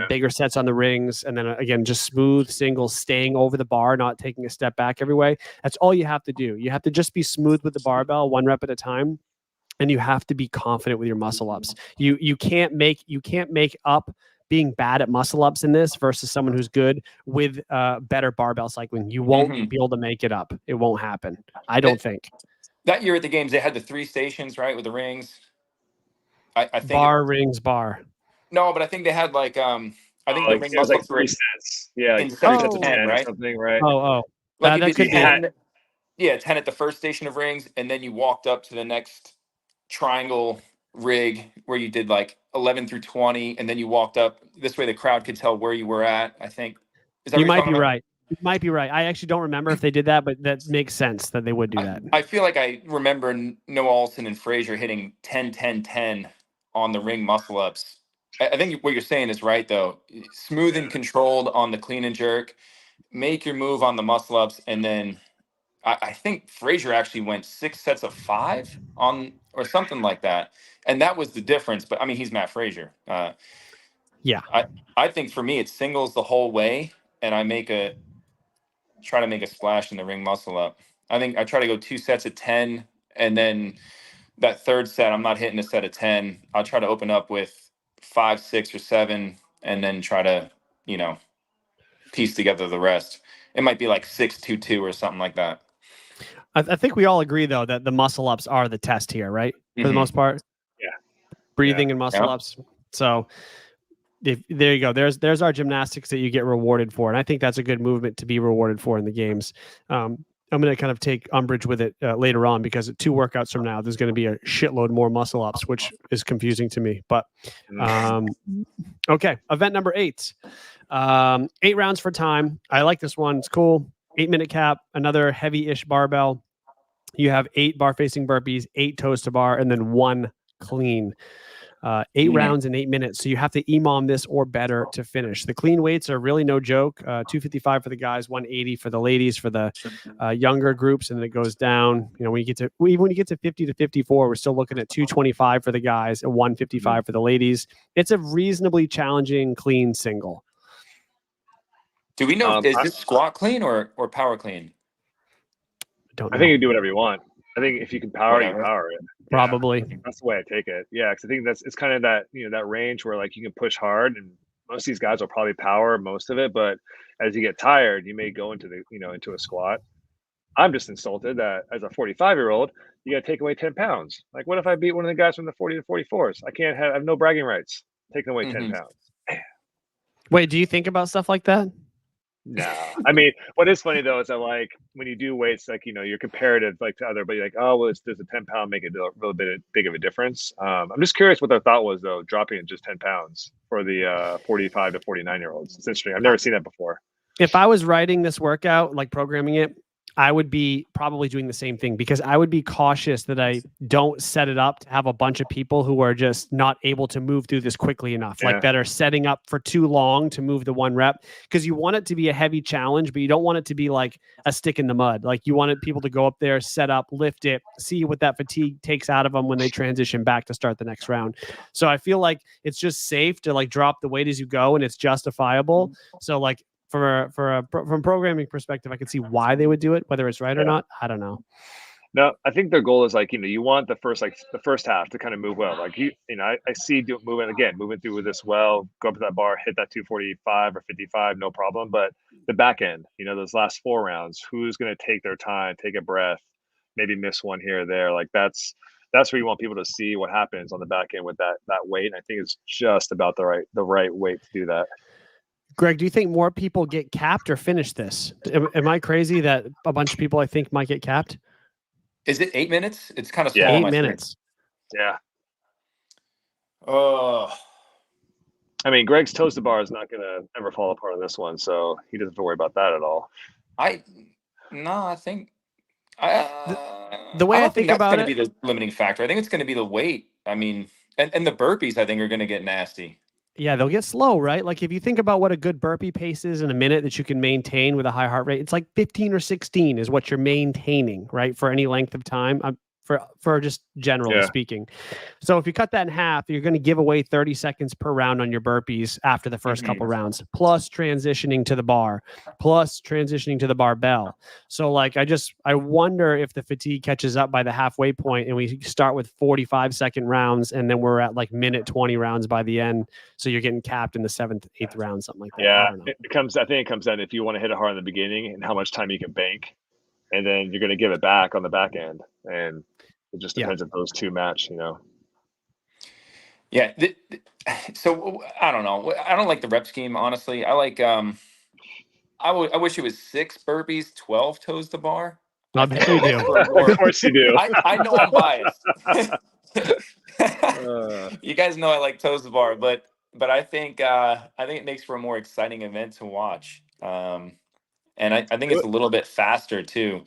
bigger sets on the rings, and then again, just smooth singles, staying over the bar, not taking a step back every way. That's all you have to do. You have to just be smooth with the barbell, 1 rep at a time. And you have to be confident with your muscle ups. You can't make up being bad at muscle ups in this versus someone who's good with better barbell cycling. You won't be able to make it up. It won't happen. I don't think. That year at the games, they had the 3 stations, right, with the rings. I think rings, bar. No, but I think they had like I think the ring muscle like 3 sets. Yeah, like 3 sets of 10, right? Something, right? Like that could 10, be. Yeah, 10 at the first station of rings, and then you walked up to the next triangle rig where you did like 11 through 20, and then you walked up this way the crowd could tell where you were at. I think you might be right. You might be right. I actually don't remember if they did that, but that makes sense that they would do that. I feel like I remember Noah Olsen and Fraser hitting 10 10 10 on the ring muscle ups. I think what you're saying is right though. Smooth and controlled on the clean and jerk, make your move on the muscle ups, and then I think Fraser actually went 6 sets of 5 on or something like that. And that was the difference. But I mean, he's Matt Fraser. Yeah. I think for me, it's singles the whole way. And I try to make a splash in the ring muscle up. I think I try to go 2 sets of 10. And then that third set, I'm not hitting a set of 10. I'll try to open up with 5, 6, or 7, and then try to, piece together the rest. It might be like 6, 2, 2 or something like that. I think we all agree, though, that the muscle ups are the test here, right? For the most part. Yeah. Breathing and muscle ups. So there you go. There's our gymnastics that you get rewarded for. And I think that's a good movement to be rewarded for in the games. I'm going to kind of take umbrage with it later on because 2 workouts from now, there's going to be a shitload more muscle ups, which is confusing to me. But okay, event number 8. 8 rounds for time. I like this one. It's cool. 8-minute cap, another heavy-ish barbell. You have 8 bar facing burpees, 8 toes to bar, and then 1 clean. 8 rounds in 8 minutes. So you have to EMOM this or better to finish. The clean weights are really no joke. 255 for the guys, 180 for the ladies for the younger groups, and then it goes down. When you get to 50 to 54, we're still looking at 225 for the guys and 155 for the ladies. It's a reasonably challenging clean single. Do we know is this squat clean or power clean? I think you can do whatever you want. I think if you can power, you power it. Probably. Yeah, that's the way I take it. Yeah, because I think it's kind of that that range where like you can push hard, and most of these guys will probably power most of it. But as you get tired, you may go into the into a squat. I'm just insulted that as a 45-year-old, you got to take away 10 pounds. Like, what if I beat one of the guys from the 40 to 44s? I have no bragging rights. Taking away 10 pounds. Wait, do you think about stuff like that? No, I mean, what is funny though is that like when you do weights, like you're comparative like to other, but you're like, oh well, does a 10-pound make a real big of a difference? I'm just curious what their thought was though, dropping it just 10 pounds for the 45 to 49-year-olds. It's interesting. I've never seen that before. If I was writing this workout, like programming it, I would be probably doing the same thing, because I would be cautious that I don't set it up to have a bunch of people who are just not able to move through this quickly enough, like that are setting up for too long to move the one rep, because you want it to be a heavy challenge, but you don't want it to be like a stick in the mud. Like you wanted people to go up there, set up, lift it, see what that fatigue takes out of them when they transition back to start the next round. So I feel like it's just safe to like drop the weight as you go, and it's justifiable. So like, from programming perspective, I could see why they would do it. Whether it's right or not, I don't know. No, I think their goal is like, you want the first half to kind of move well. Like I see moving through with this well, go up to that bar, hit that 245 or 55, no problem. But the back end, those last 4 rounds, who's going to take their time, take a breath, maybe miss one here or there. Like that's where you want people to see what happens on the back end with that weight. And I think it's just about the right weight to do that. Greg, do you think more people get capped or finish this? Am I crazy that a bunch of people I think might get capped? Is it 8 minutes? It's kind of small. 8 minutes. Yeah. Oh. I mean, Greg's toasted bar is not going to ever fall apart on this one, so he doesn't have to worry about that at all. I think the way I think that's about going to be the limiting factor. I think it's going to be the weight. I mean, and the burpees, I think, are going to get nasty. Yeah, they'll get slow, right? Like if you think about what a good burpee pace is in a minute that you can maintain with a high heart rate, it's like 15 or 16 is what you're maintaining, right? For any length of time. For just generally speaking. So if you cut that in half, you're going to give away 30 seconds per round on your burpees after the first couple rounds, plus transitioning to the bar, plus transitioning to the barbell. So like, I wonder if the fatigue catches up by the halfway point and we start with 45-second rounds and then we're at like minute 20 rounds by the end. So you're getting capped in the 7th, 8th round, something like that. Yeah, I think it comes down if you want to hit it hard in the beginning and how much time you can bank. And then you're going to give it back on the back end. And it just depends if those two match, Yeah. So I don't know. I don't like the rep scheme, honestly. I like, I wish it was 6 burpees, 12 toes to bar. I bet you do. Of course you do. I know I'm biased. You guys know I like toes to bar, but I think it makes for a more exciting event to watch. And I think it's a little bit faster too,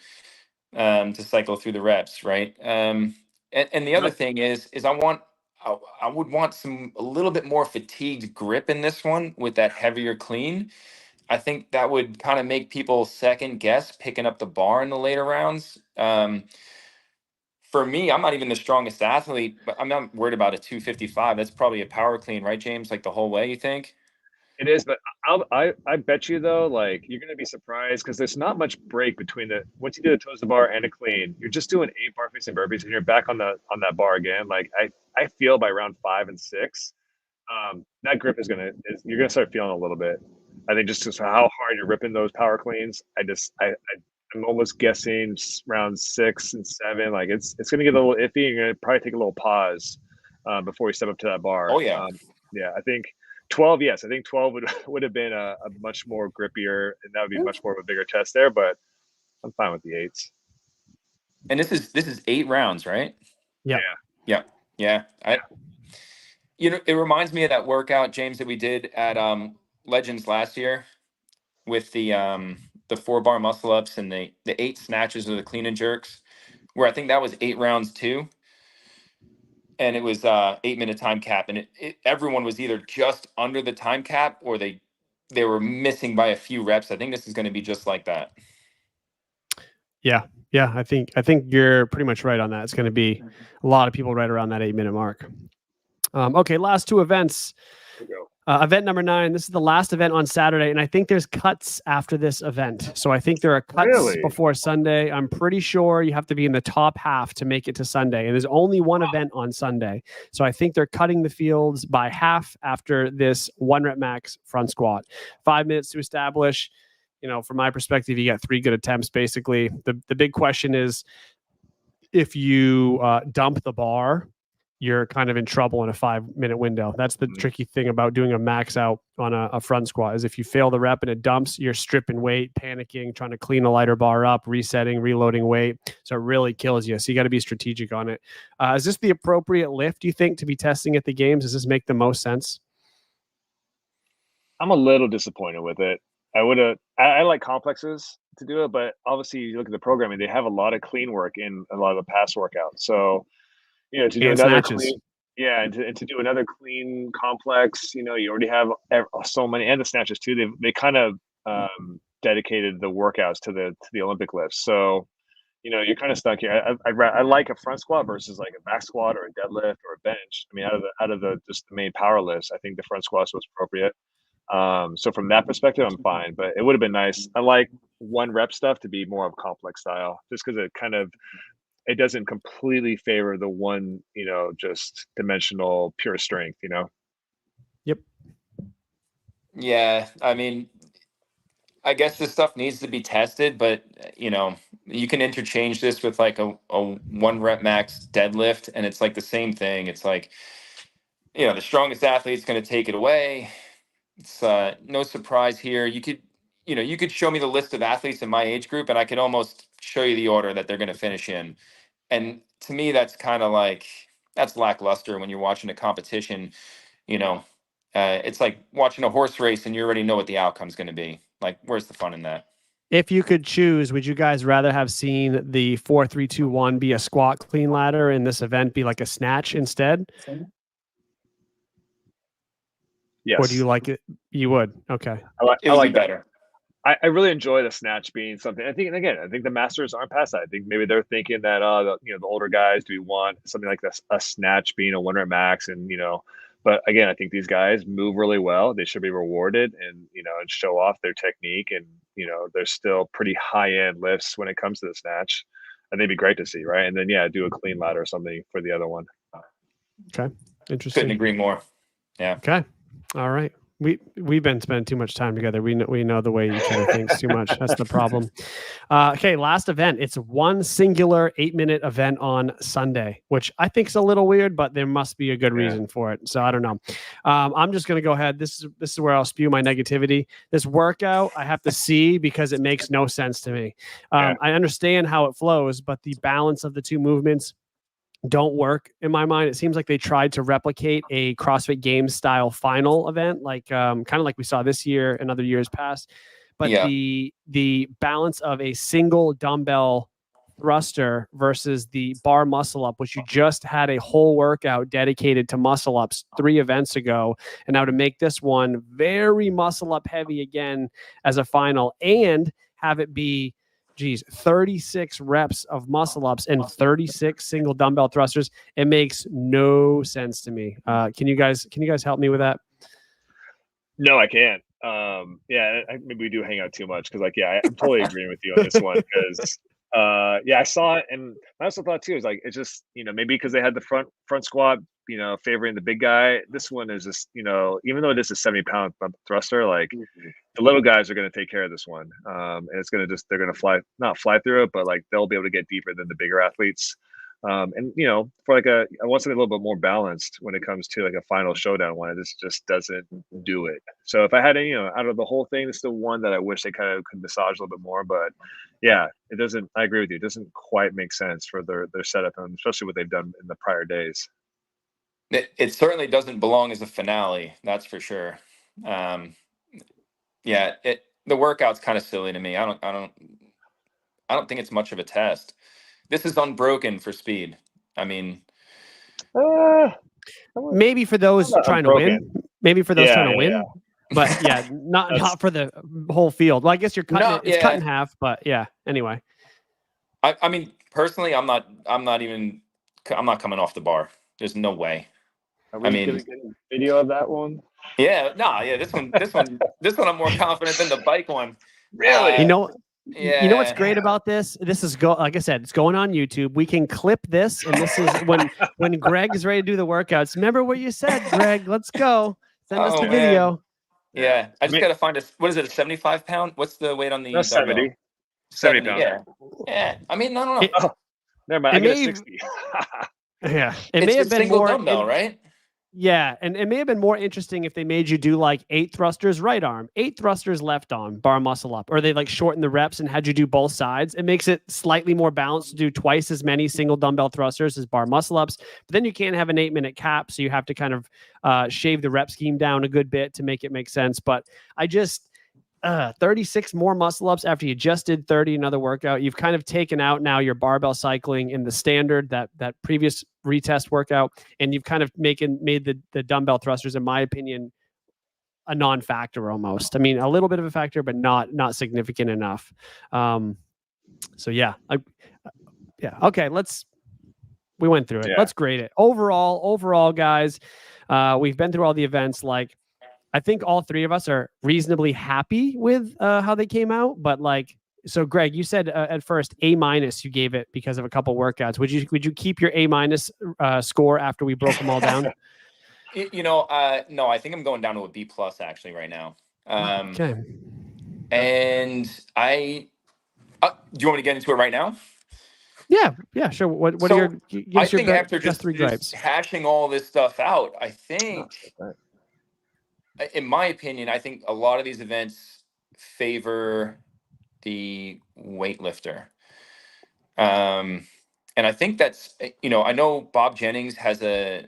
to cycle through the reps, right? And the other thing is I would want a little bit more fatigued grip in this one with that heavier clean. I think that would kind of make people second guess picking up the bar in the later rounds. For me, I'm not even the strongest athlete, but I'm not worried about a 255. That's probably a power clean, right, James? Like the whole way, you think? It is, but I bet you though, like you're gonna be surprised because there's not much break between once you do the toes to bar and a clean, you're just doing 8 bar facing burpees and you're back on that bar again. Like I feel by round 5 and 6, that grip you're gonna start feeling a little bit. I think just how hard you're ripping those power cleans. I'm almost guessing round 6 and 7, like it's gonna get a little iffy. You're gonna probably take a little pause before you step up to that bar. Oh yeah, I think 12, yes. I think 12 would have been a much more grippier, and that would be much more of a bigger test there. But I'm fine with the 8s. And this is 8 rounds, right? Yeah. It reminds me of that workout, James, that we did at Legends last year with the 4-bar muscle ups and the 8 snatches or the clean and jerks, where I think that was 8 rounds too. And it was 8-minute time cap, and everyone was either just under the time cap or they were missing by a few reps. I think this is going to be just like that. Yeah. I think you're pretty much right on that. It's going to be a lot of people right around that 8-minute mark. Okay, last 2 events. Here we go. Event number 9. This is the last event on Saturday, and I think there's cuts after this event. So I think there are cuts before Sunday. I'm pretty sure you have to be in the top half to make it to Sunday, and there's only one event on Sunday. So I think they're cutting the fields by half after this 1 rep max front squat. 5 minutes to establish. From my perspective, you got 3 good attempts, basically. The big question is, if you dump the bar, you're kind of in trouble in a 5-minute window. That's the tricky thing about doing a max out on a front squat, is if you fail the rep and it dumps, you're stripping weight, panicking, trying to clean a lighter bar up, resetting, reloading weight. So it really kills you. So you got to be strategic on it. Is this the appropriate lift, do you think, to be testing at the games? Does this make the most sense? I'm a little disappointed with it. I like complexes to do it, but obviously you look at the programming, they have a lot of clean work in a lot of the past workouts. So, to do And another snatches. clean, and to do another clean complex, you already have so many, and the snatches too. They kind of dedicated the workouts to the Olympic lifts. So, you're kind of stuck here. I like a front squat versus like a back squat or a deadlift or a bench. I mean, out of the just the main power lifts, I think the front squat was appropriate. So from that perspective, I'm fine, but it would have been nice. I like 1 rep stuff to be more of complex style, just because it doesn't completely favor the one, just dimensional pure strength, Yep. Yeah, I mean, I guess this stuff needs to be tested, but you can interchange this with like a 1 rep max deadlift, and it's like the same thing. It's like, the strongest athlete's going to take it away. It's no surprise here. You could show me the list of athletes in my age group, and I could almost show you the order that they're going to finish in. And to me, that's kind of like, that's lackluster when you're watching a competition. It's like watching a horse race and you already know what the outcome's going to be. Like, where's the fun in that? If you could choose, would you guys rather have seen the 4-3-2-1 be a squat clean ladder and this event be like a snatch instead? Yes. Or do you like it? You would. Okay. It would be better. I really enjoy the snatch being something. I think the Masters aren't past that. I think maybe they're thinking that the older guys, do we want something like this, a snatch being a 1 rep max, and but again, I think these guys move really well. They should be rewarded and and show off their technique, and they're still pretty high end lifts when it comes to the snatch. And they'd be great to see, right? And then do a clean ladder or something for the other one. Okay. Interesting. Couldn't agree more. Yeah. Okay. All right. We've been spending too much time together. We know the way each other thinks too much. That's the problem. Okay, last event. It's one singular 8-minute event on Sunday, which I think is a little weird, but there must be a good reason for it. So I don't know. I'm just going to go ahead. This is where I'll spew my negativity. This workout I have to see because it makes no sense to me. I understand how it flows, but the balance of the two movements don't work in my mind. It seems like they tried to replicate a CrossFit Games style final event, like kind of like we saw this year and other years past. But the balance of a single dumbbell thruster versus the bar muscle up, which you just had a whole workout dedicated to muscle ups 3 events ago, and now to make this one very muscle up heavy again as a final, and have it be 36 reps of muscle ups and 36 single dumbbell thrusters. It makes no sense to me. Can you guys help me with that? No, I can't. Maybe we do hang out too much because I'm totally agreeing with you on this one because I saw it, and I also thought too, it's just maybe because they had the front squat favoring the big guy. This one is just even though it is a 70-pound thruster, like the little guys are going to take care of this one, and it's going to they're going to not fly through it, but like they'll be able to get deeper than the bigger athletes. And for I want something a little bit more balanced when it comes to like a final showdown one. This just doesn't do it. So if I had out of the whole thing, it's the one that I wish they kind of could massage a little bit more. But it doesn't. I agree with you. It doesn't quite make sense for their setup, and especially what they've done in the prior days. It certainly doesn't belong as a finale. That's for sure. The workout's kind of silly to me. I don't think it's much of a test. This is unbroken for speed. I mean, maybe for those trying to win. Maybe for those trying to win. But not for the whole field. Well, I guess you're cutting it's cut in half, but anyway. I mean, personally, I'm not coming off the bar. There's no way. Are we gonna get a video of that one? This one I'm more confident than the bike one. Really? You know what's great about this? This is like I said, it's going on YouTube. We can clip this, and this is when Greg is ready to do the workouts. Remember what you said, Greg? Let's go. Send us the video. Yeah, I just gotta find what is it, a 75-pound? What's the weight on the? That's 70. 70 pounds. Yeah. I mean, I don't know. Never mind. I get a 60. Yeah, it It's may a have been single more dumbbell, right? Yeah, and it may have been more interesting if they made you do like 8 thrusters right arm, 8 thrusters left arm, bar muscle up, or they like shorten the reps and had you do both sides. It makes it slightly more balanced to do twice as many single dumbbell thrusters as bar muscle ups. But then you can't have an 8-minute cap, so you have to kind of shave the rep scheme down a good bit to make it make sense. But I just 36 more muscle ups after you just did 30 another workout. You've kind of taken out now your barbell cycling in the standard, that previous retest workout, and you've kind of made the dumbbell thrusters, in my opinion, a non-factor almost. I mean, a little bit of a factor, but not significant enough. So yeah, okay, we went through it. Yeah. Let's grade it. Overall, guys, we've been through all the events. Like, I think all three of us are reasonably happy with how they came out. But like, so Greg, you said at first A- you gave it because of a couple workouts. Would you keep your A- score after we broke them all down? No, I think I'm going down to a B+ actually right now. Okay. And do you want me to get into it right now? Yeah, sure. What are your? Give I us your think after best three gripes. hashing all this stuff out, I think, in my opinion, I think a lot of these events favor the weightlifter. And I think that's, I know Bob Jennings has a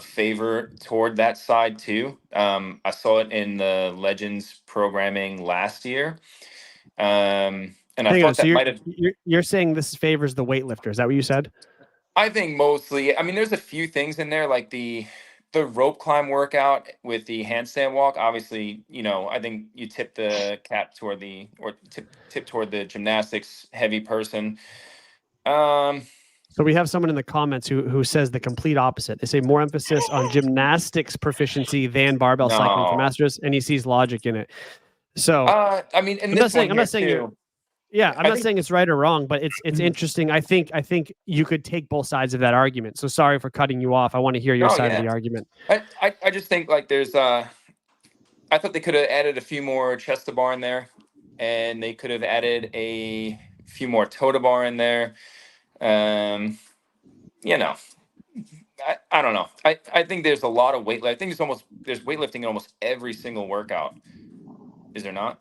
favor toward that side too. I saw it in the Legends programming last year. And I thought that might have. You're saying this favors the weightlifter. Is that what you said? I think mostly. I mean, there's a few things in there like the rope climb workout with the handstand walk. Obviously, I think you tip the cap toward tip toward the gymnastics heavy person. So we have someone in the comments who says the complete opposite. They say more emphasis on gymnastics proficiency than barbell cycling for masters, and he sees logic in it. So I mean, I'm not saying I'm not saying it's right or wrong, but it's interesting. I think you could take both sides of that argument. So sorry for cutting you off. I want to hear your side of the argument. I just think like there's I thought they could have added a few more chest to bar in there, and they could have added a few more toe to bar in there. I don't know. I think there's a lot of weightlifting. I think there's weightlifting in almost every single workout. Is there not?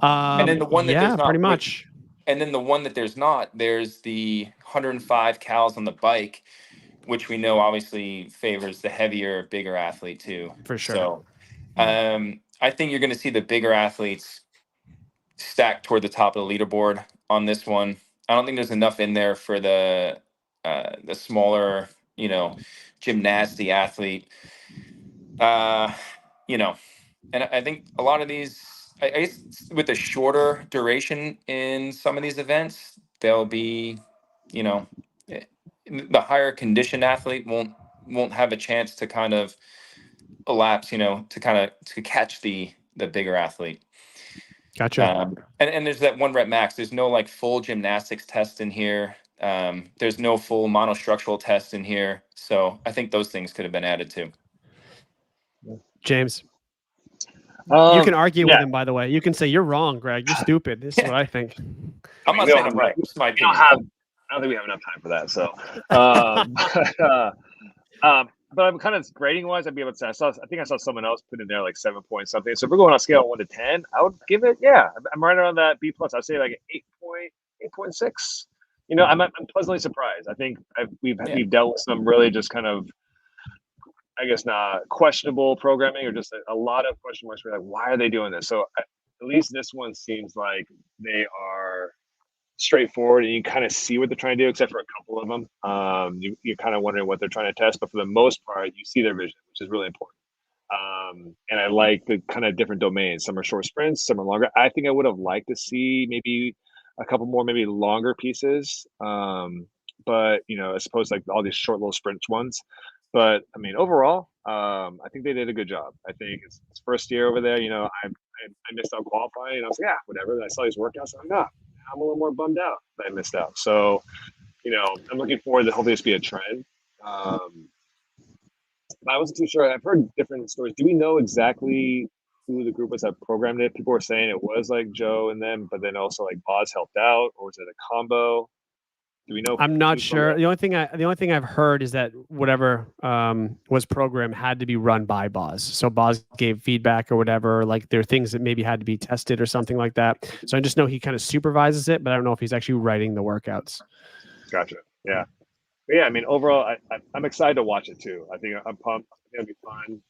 And then the one that there's not, pretty much. And then the one that there's not, there's the 105 cals on the bike, which we know obviously favors the heavier, bigger athlete too. For sure. So, I think you're going to see the bigger athletes stacked toward the top of the leaderboard on this one. I don't think there's enough in there for the smaller, gymnasty athlete. And I think a lot of these, I guess, with the shorter duration in some of these events, they'll be, the higher conditioned athlete won't have a chance to kind of elapse, to catch the bigger athlete. Gotcha. And there's that 1 rep max. There's no like full gymnastics test in here. There's no full monostructural test in here. So I think those things could have been added too. James. You can argue with him, by the way. You can say, you're wrong, Greg. You're stupid. This is what I think. I'm not saying I'm right. It's my opinion. I don't think we have enough time for that. So, but I'm kind of grading wise, I'd be able to say, I think I saw someone else put in there like 7 point something. So if we're going on a scale of 1 to 10, I would give it, I'm right around that B+. I'd say like 8.6. I'm pleasantly surprised. I think we've dealt with some really just kind of, I guess, not questionable programming, or just a lot of question marks. We're like, why are they doing this? So at least this one seems like they are straightforward, and you kind of see what they're trying to do, except for a couple of them. You're kind of wondering what they're trying to test, but for the most part, you see their vision, which is really important. And I like the kind of different domains. Some are short sprints, some are longer. I think I would have liked to see maybe a couple more, maybe longer pieces. But as opposed to like all these short little sprint ones. But I mean, overall, I think they did a good job. I think it's first year over there. I missed out qualifying, and I was like, whatever. I saw these workouts, and I'm a little more bummed out that I missed out. So, I'm looking forward to hopefully this be a trend. I wasn't too sure. I've heard different stories. Do we know exactly who the group was that programmed it? People were saying it was like Joe and them, but then also like Boz helped out, or was it a combo? Do we know? I'm not sure. The only thing I've heard is that whatever was programmed had to be run by Boz. So Boz gave feedback or whatever. Like there are things that maybe had to be tested or something like that. So I just know he kind of supervises it, but I don't know if he's actually writing the workouts. Gotcha. Yeah. But yeah. I mean, overall, I'm excited to watch it too. I think I'm pumped. I think it'll be fun.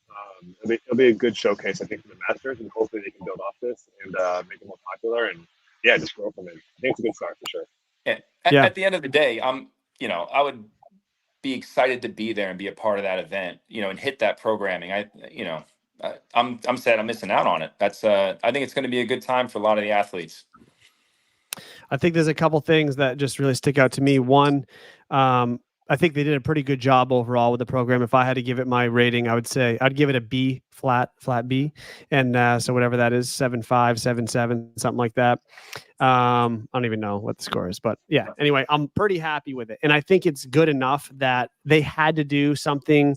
It'll be a good showcase, I think, for the Masters, and hopefully they can build off this and make it more popular and just grow from it. I think it's a good start for sure. At the end of the day, I would be excited to be there and be a part of that event, and hit that programming. I'm sad I'm missing out on it. That's I think it's going to be a good time for a lot of the athletes. I think there's a couple things that just really stick out to me. One, I think they did a pretty good job overall with the program. If I had to give it my rating, I would say I'd give it a B, flat B. And so whatever that is, 7.5, 7.7, something like that. I don't even know what the score is, but yeah, anyway, I'm pretty happy with it. And I think it's good enough that they had to do something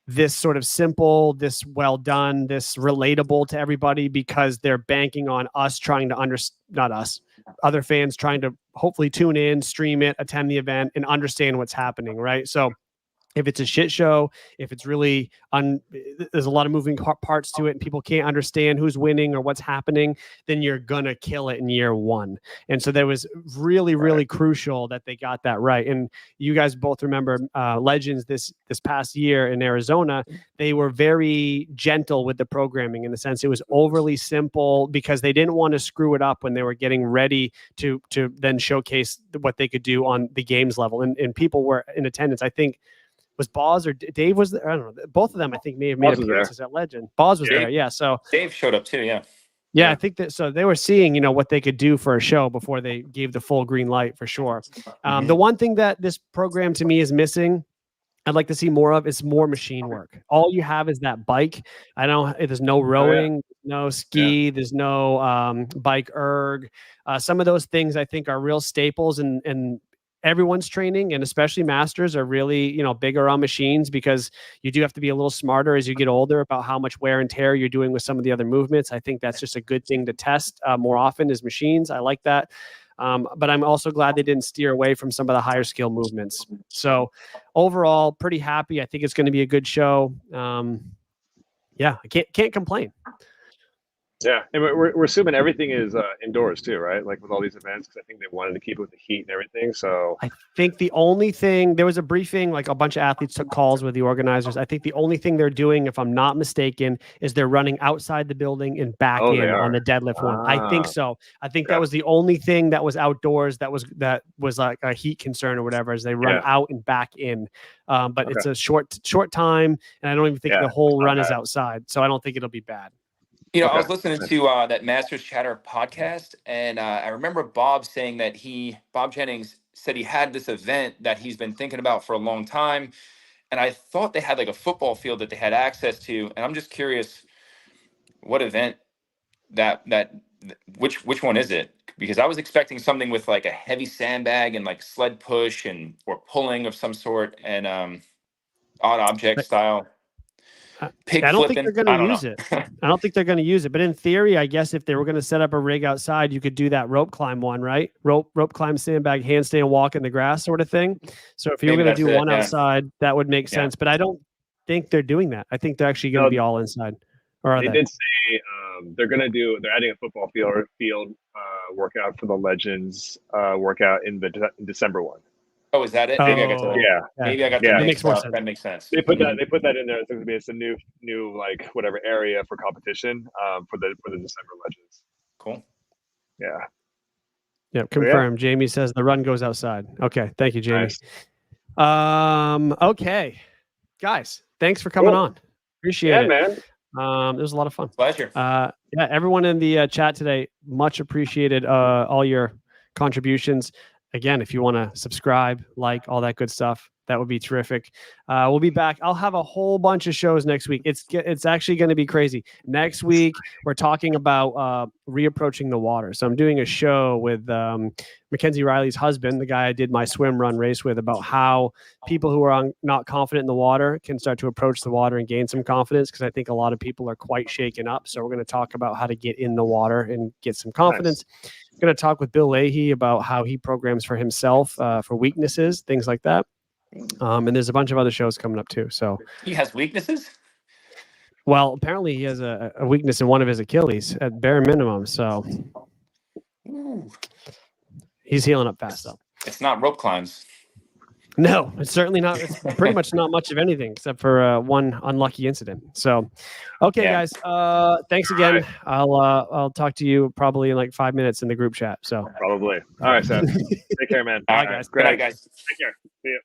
this sort of simple, this well done, this relatable to everybody, because they're banking on us trying to not us, other fans trying to hopefully tune in, stream it, attend the event, and understand what's happening, right? So if it's a shit show, if it's really there's a lot of moving parts to it and people can't understand who's winning or what's happening, then you're going to kill it in year one. And so that was really, really crucial that they got that right. And you guys both remember Legends this past year in Arizona, they were very gentle with the programming in the sense it was overly simple because they didn't want to screw it up when they were getting ready to then showcase what they could do on the games level. And people were in attendance. I think was Boz or Dave was there? I don't know. Both of them, I think, may have made appearances at Legend. Boz was there, yeah. So Dave showed up too, yeah. Yeah, I think that. So they were seeing, what they could do for a show before they gave the full green light for sure. The one thing that this program to me is missing, I'd like to see more of, is more machine work. All you have is that bike. There's no rowing, no ski, there's no bike erg. Some of those things I think are real staples, and everyone's training, and especially masters, are really, bigger on machines, because you do have to be a little smarter as you get older about how much wear and tear you're doing with some of the other movements. I think that's just a good thing to test more often is machines. I like that. But I'm also glad they didn't steer away from some of the higher skill movements. So overall, pretty happy. I think it's going to be a good show. I can't complain. Yeah, and we're assuming everything is indoors too, right? Like with all these events, because I think they wanted to keep it with the heat and everything. So I think the only thing, there was a briefing, like a bunch of athletes took calls with the organizers. I think the only thing they're doing, if I'm not mistaken, is they're running outside the building and back in on the deadlift one. I think so. I think that was the only thing that was outdoors that was like a heat concern or whatever, as they run out and back in. But it's a short time, and I don't even think the whole run is outside, so I don't think it'll be bad. I was listening to that Masters Chatter podcast, and I remember Bob saying that Bob Jennings said he had this event that he's been thinking about for a long time. And I thought they had like a football field that they had access to. And I'm just curious what event which one is it? Because I was expecting something with like a heavy sandbag and like sled push or pulling of some sort, and odd object style. I don't think they're going to use it. I don't think they're going to use it. But in theory, I guess if they were going to set up a rig outside, you could do that rope climb one, right? Rope climb, sandbag, handstand, walk in the grass sort of thing. So if you're going to do one outside, that would make sense. But I don't think they're doing that. I think they're actually going to be all inside. Or they did say they're adding a football field workout for the Legends workout in the December one. Oh, is that it? Maybe I got that makes more sense. That makes sense. They put that in there. It's a new like whatever area for competition for the December Legends. Cool. Yeah. Yeah. Confirmed. Jamie says the run goes outside. Okay. Thank you, Jamie. Nice. Okay, guys. Thanks for coming on. Appreciate it, man. It was a lot of fun. Pleasure. Everyone in the chat today, much appreciated all your contributions. Again, if you want to subscribe, like, all that good stuff, That would be terrific. We'll be back. I'll have a whole bunch of shows next week. It's actually going to be crazy. Next week, we're talking about reapproaching the water. So I'm doing a show with Mackenzie Riley's husband, the guy I did my swim run race with, about how people who are not confident in the water can start to approach the water and gain some confidence, because I think a lot of people are quite shaken up. So we're going to talk about how to get in the water and get some confidence. Nice. I'm going to talk with Bill Leahy about how he programs for himself for weaknesses, things like that. And there's a bunch of other shows coming up too. So he has weaknesses. Well, apparently he has a weakness in one of his Achilles at bare minimum. So he's healing up fast though. It's not rope climbs. No, it's certainly not. It's pretty much not much of anything except for one unlucky incident. So, okay, guys. Thanks again. Right. I'll talk to you probably in like 5 minutes in the group chat. So probably. All right, Seth. Take care, man. All right, guys. Good night, guys. Take care. See you.